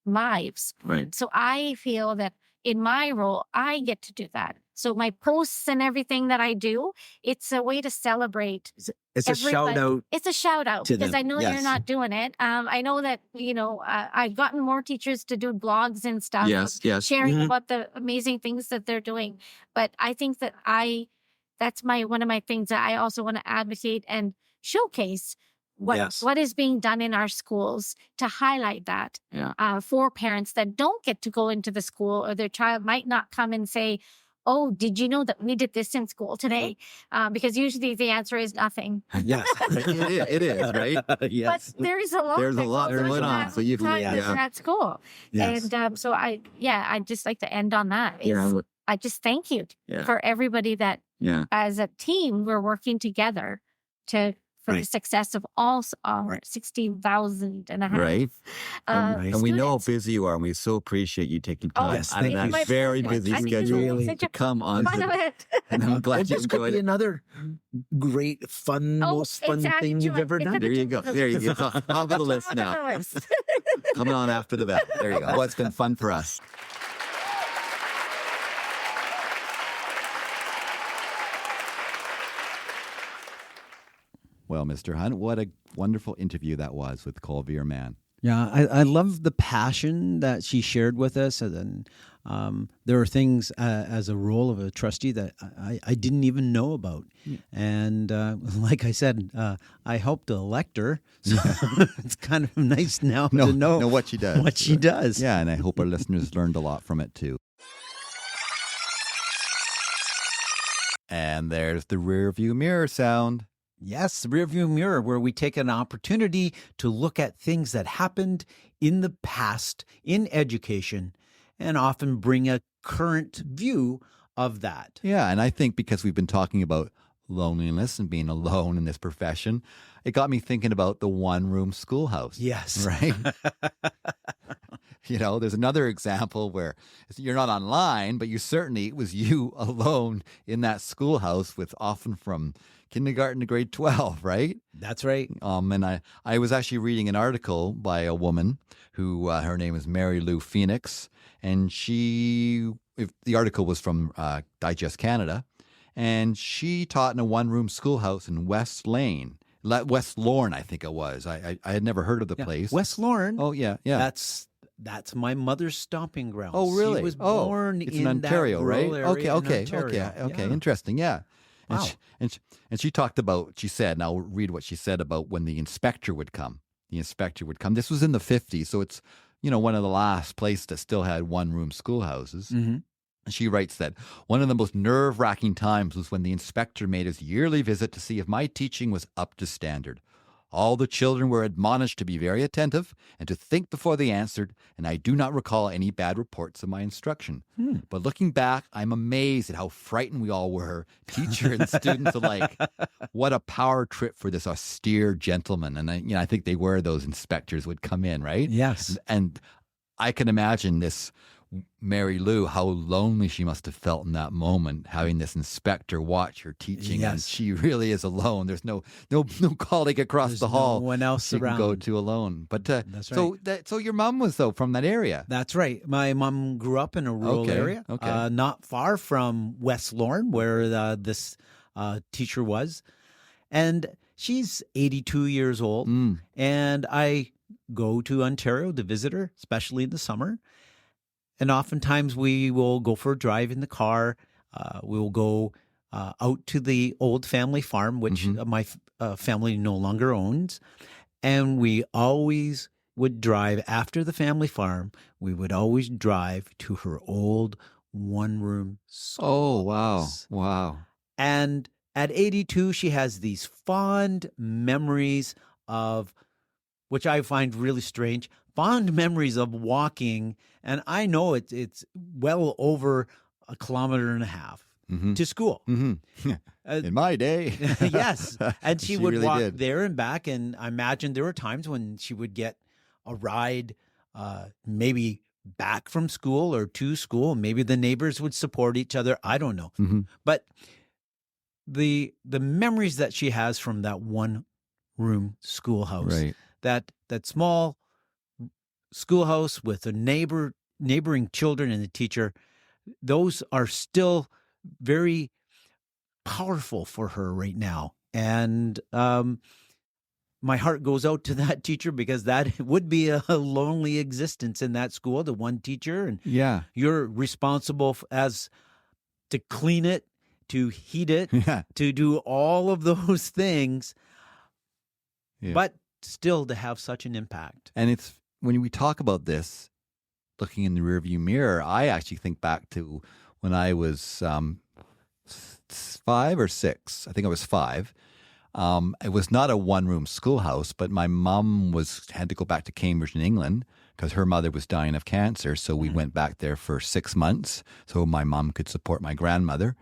[SPEAKER 5] lives.
[SPEAKER 3] Right.
[SPEAKER 5] So I feel that in my role, I get to do that. So my posts and everything that I do, it's a way to celebrate.
[SPEAKER 4] It's a
[SPEAKER 5] everybody.
[SPEAKER 4] shout out.
[SPEAKER 5] It's a shout out
[SPEAKER 4] to
[SPEAKER 5] because
[SPEAKER 4] them.
[SPEAKER 5] I know
[SPEAKER 4] Yes.
[SPEAKER 5] you're not doing it. I know that, I've gotten more teachers to do blogs and stuff.
[SPEAKER 3] Yes. Yes.
[SPEAKER 5] Sharing about the amazing things that they're doing. But I think that that's one of my things that I also want to advocate and showcase what is being done in our schools to highlight that for parents that don't get to go into the school, or their child might not come and say, "Oh, did you know that we did this in school today?" Because usually the answer is nothing.
[SPEAKER 4] Yes.
[SPEAKER 3] It is, right?
[SPEAKER 4] Yes.
[SPEAKER 5] But there's a lot.
[SPEAKER 3] There's a
[SPEAKER 5] that
[SPEAKER 3] lot
[SPEAKER 5] goes
[SPEAKER 3] going on.
[SPEAKER 5] that
[SPEAKER 3] So you've
[SPEAKER 5] time at school.
[SPEAKER 4] Yes.
[SPEAKER 5] And so I'd just like to end on that. I just thank you
[SPEAKER 3] Yeah.
[SPEAKER 5] for everybody that
[SPEAKER 3] Yeah.
[SPEAKER 5] as a team, we're working together for the success of all our 16,000 and a half.
[SPEAKER 3] Right. And we know how
[SPEAKER 5] students.
[SPEAKER 3] busy you are, and we so appreciate you taking
[SPEAKER 5] Oh,
[SPEAKER 3] time
[SPEAKER 4] yes,
[SPEAKER 3] out of
[SPEAKER 4] thank you.
[SPEAKER 3] that very
[SPEAKER 5] pleasure.
[SPEAKER 3] busy
[SPEAKER 5] I think
[SPEAKER 3] schedule
[SPEAKER 5] it's
[SPEAKER 4] Really
[SPEAKER 5] such
[SPEAKER 3] to
[SPEAKER 5] a
[SPEAKER 3] come on.
[SPEAKER 5] fun of it.
[SPEAKER 3] And I'm glad you
[SPEAKER 4] This could
[SPEAKER 3] enjoyed
[SPEAKER 4] be
[SPEAKER 3] it.
[SPEAKER 4] another great, fun, most fun
[SPEAKER 5] it's
[SPEAKER 4] thing you've
[SPEAKER 5] actually-
[SPEAKER 4] ever
[SPEAKER 5] it's
[SPEAKER 4] done.
[SPEAKER 5] a-
[SPEAKER 3] There you go. There you go. Top of the list now. Coming on after the bell. There you go. Well, it's been fun for us. Well, Mr. Hunt, what a wonderful interview that was with Kulvir Mann.
[SPEAKER 2] Yeah, I love the passion that she shared with us. And there are things as a role of a trustee that I didn't even know about. And like I said, I helped elect her. So it's kind of nice now to know
[SPEAKER 3] what she does.
[SPEAKER 2] what she does.
[SPEAKER 3] Yeah, and I hope our listeners learned a lot from it too. And there's the rear view mirror sound.
[SPEAKER 2] Yes, the rearview mirror, where we take an opportunity to look at things that happened in the past in education and often bring a current view of that.
[SPEAKER 3] Yeah, and I think because we've been talking about loneliness and being alone in this profession, it got me thinking about the one-room schoolhouse.
[SPEAKER 2] Yes.
[SPEAKER 3] Right?
[SPEAKER 1] There's another example where you're not online, but it was you alone in that schoolhouse with often from kindergarten to grade 12, right?
[SPEAKER 2] That's right.
[SPEAKER 1] And I was actually reading an article by a woman who, her name is Mary Lou Phoenix, and the article was from Digest Canada, and she taught in a one-room schoolhouse in West Lorne, I think it was. I had never heard of the place.
[SPEAKER 2] West Lorne.
[SPEAKER 1] Oh, yeah.
[SPEAKER 2] That's my mother's stomping ground.
[SPEAKER 1] Oh, really?
[SPEAKER 2] She was born
[SPEAKER 1] it's in Ontario,
[SPEAKER 2] that
[SPEAKER 1] right?
[SPEAKER 2] rural area
[SPEAKER 1] Okay.
[SPEAKER 2] in Ontario.
[SPEAKER 1] Okay. Interesting. Yeah.
[SPEAKER 2] Wow.
[SPEAKER 1] And she talked about, she said, and I'll read what she said about when the inspector would come. This was in the 50s, so it's, one of the last places that still had one-room schoolhouses.
[SPEAKER 2] Mm-hmm.
[SPEAKER 1] And she writes that one of the most nerve-wracking times was when the inspector made his yearly visit to see if my teaching was up to standard. All the children were admonished to be very attentive and to think before they answered, and I do not recall any bad reports of my instruction. But looking back, I'm amazed at how frightened we all were, teacher and students alike. What a power trip for this austere gentleman. And I think they were, those inspectors would come in, right?
[SPEAKER 2] Yes.
[SPEAKER 1] And I can imagine this Mary Lou, how lonely she must have felt in that moment, having this inspector watch her teaching.
[SPEAKER 2] Yes.
[SPEAKER 1] And she really is alone. There's no colleague across the hall.
[SPEAKER 2] No one else
[SPEAKER 1] she
[SPEAKER 2] around.
[SPEAKER 1] can go to alone. But
[SPEAKER 2] That's right.
[SPEAKER 1] So your mom was from that area.
[SPEAKER 2] That's right. My mom grew up in a rural area, not far from West Lorne, where this teacher was, and she's 82 years old. And I go to Ontario to visit her, especially in the summer. And oftentimes we will go for a drive in the car. We will go out to the old family farm, which my family no longer owns. And we always would drive after the family farm. We would always drive to her old one-room school.
[SPEAKER 1] Oh, wow.
[SPEAKER 2] And at 82, she has these fond memories of, which I find really strange, fond memories of walking. And I know it's well over 1.5 kilometers to school.
[SPEAKER 1] In my day.
[SPEAKER 2] Yes. And she would
[SPEAKER 1] really
[SPEAKER 2] walk
[SPEAKER 1] did.
[SPEAKER 2] there and back. And I imagine there were times when she would get a ride, maybe back from school or to school. Maybe the neighbors would support each other. I don't know. But the memories that she has from that one-room schoolhouse,
[SPEAKER 1] Right.
[SPEAKER 2] that small schoolhouse with a neighboring children and the teacher, those are still very powerful for her right now. And my heart goes out to that teacher, because that would be a lonely existence in that school, the one teacher. And you're responsible to clean it, to heat it, to do all of those things, but still to have such an impact.
[SPEAKER 1] And it's, when we talk about this, looking in the rearview mirror, I actually think back to when I was 5 or 6. I think I was 5. It was not a one-room schoolhouse, but my mom had to go back to Cambridge in England because her mother was dying of cancer. So we went back there for 6 months so my mom could support my grandmother.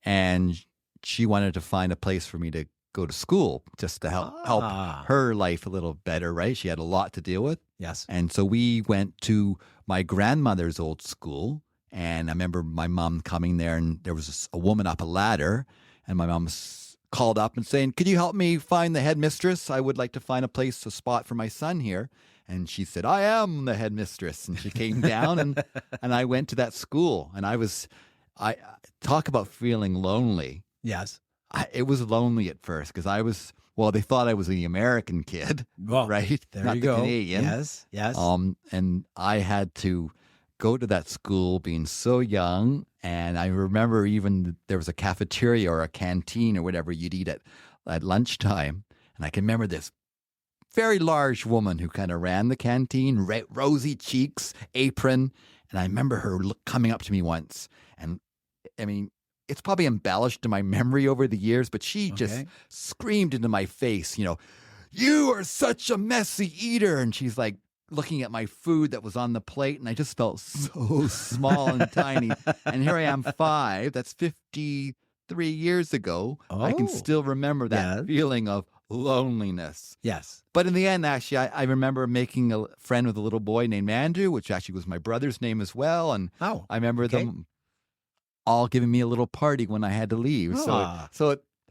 [SPEAKER 1] And she wanted to find a place for me to go to school just to help her life a little better, right? She had a lot to deal with.
[SPEAKER 2] Yes.
[SPEAKER 1] And so we went to my grandmother's old school. And I remember my mom coming there, and there was a woman up a ladder, and my mom called up and saying, "Could you help me find the headmistress? I would like to find a spot for my son here." And she said, "I am the headmistress." And she came down and I went to that school, and I talk about feeling lonely.
[SPEAKER 2] Yes.
[SPEAKER 1] It was lonely at first because they thought I was the American kid, right?
[SPEAKER 2] There
[SPEAKER 1] Not
[SPEAKER 2] you
[SPEAKER 1] the
[SPEAKER 2] go.
[SPEAKER 1] Canadian.
[SPEAKER 2] Yes.
[SPEAKER 1] And I had to go to that school being so young. And I remember even there was a cafeteria or a canteen or whatever you'd eat at lunchtime. And I can remember this very large woman who kind of ran the canteen, rosy cheeks, apron. And I remember her coming up to me once. And I mean, it's probably embellished in my memory over the years, but she just screamed into my face, "You are such a messy eater." And she's like looking at my food that was on the plate. And I just felt so small and tiny. And here I am 5. That's 53 years ago. I can still remember that feeling of loneliness.
[SPEAKER 2] Yes.
[SPEAKER 1] But in the end, actually, I remember making a friend with a little boy named Andrew, which actually was my brother's name as well. And I remember them all giving me a little party when I had to leave.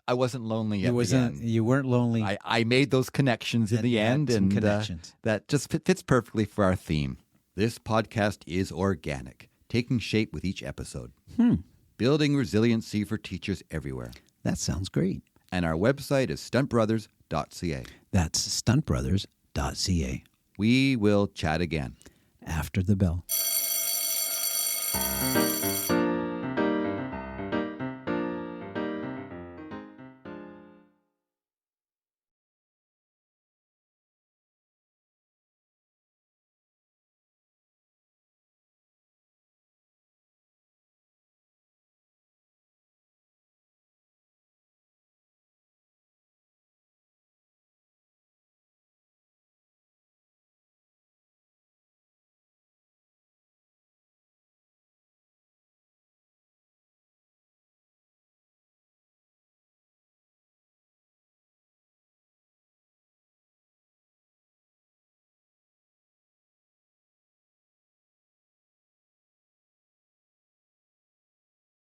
[SPEAKER 1] I wasn't lonely at the end.
[SPEAKER 2] You weren't lonely.
[SPEAKER 1] I made those connections in the end, and that just fits perfectly for our theme. This podcast is organic, taking shape with each episode. Building resiliency for teachers everywhere.
[SPEAKER 2] That sounds great.
[SPEAKER 1] And our website is stuntbrothers.ca.
[SPEAKER 2] That's stuntbrothers.ca.
[SPEAKER 1] We will chat again
[SPEAKER 2] after the bell.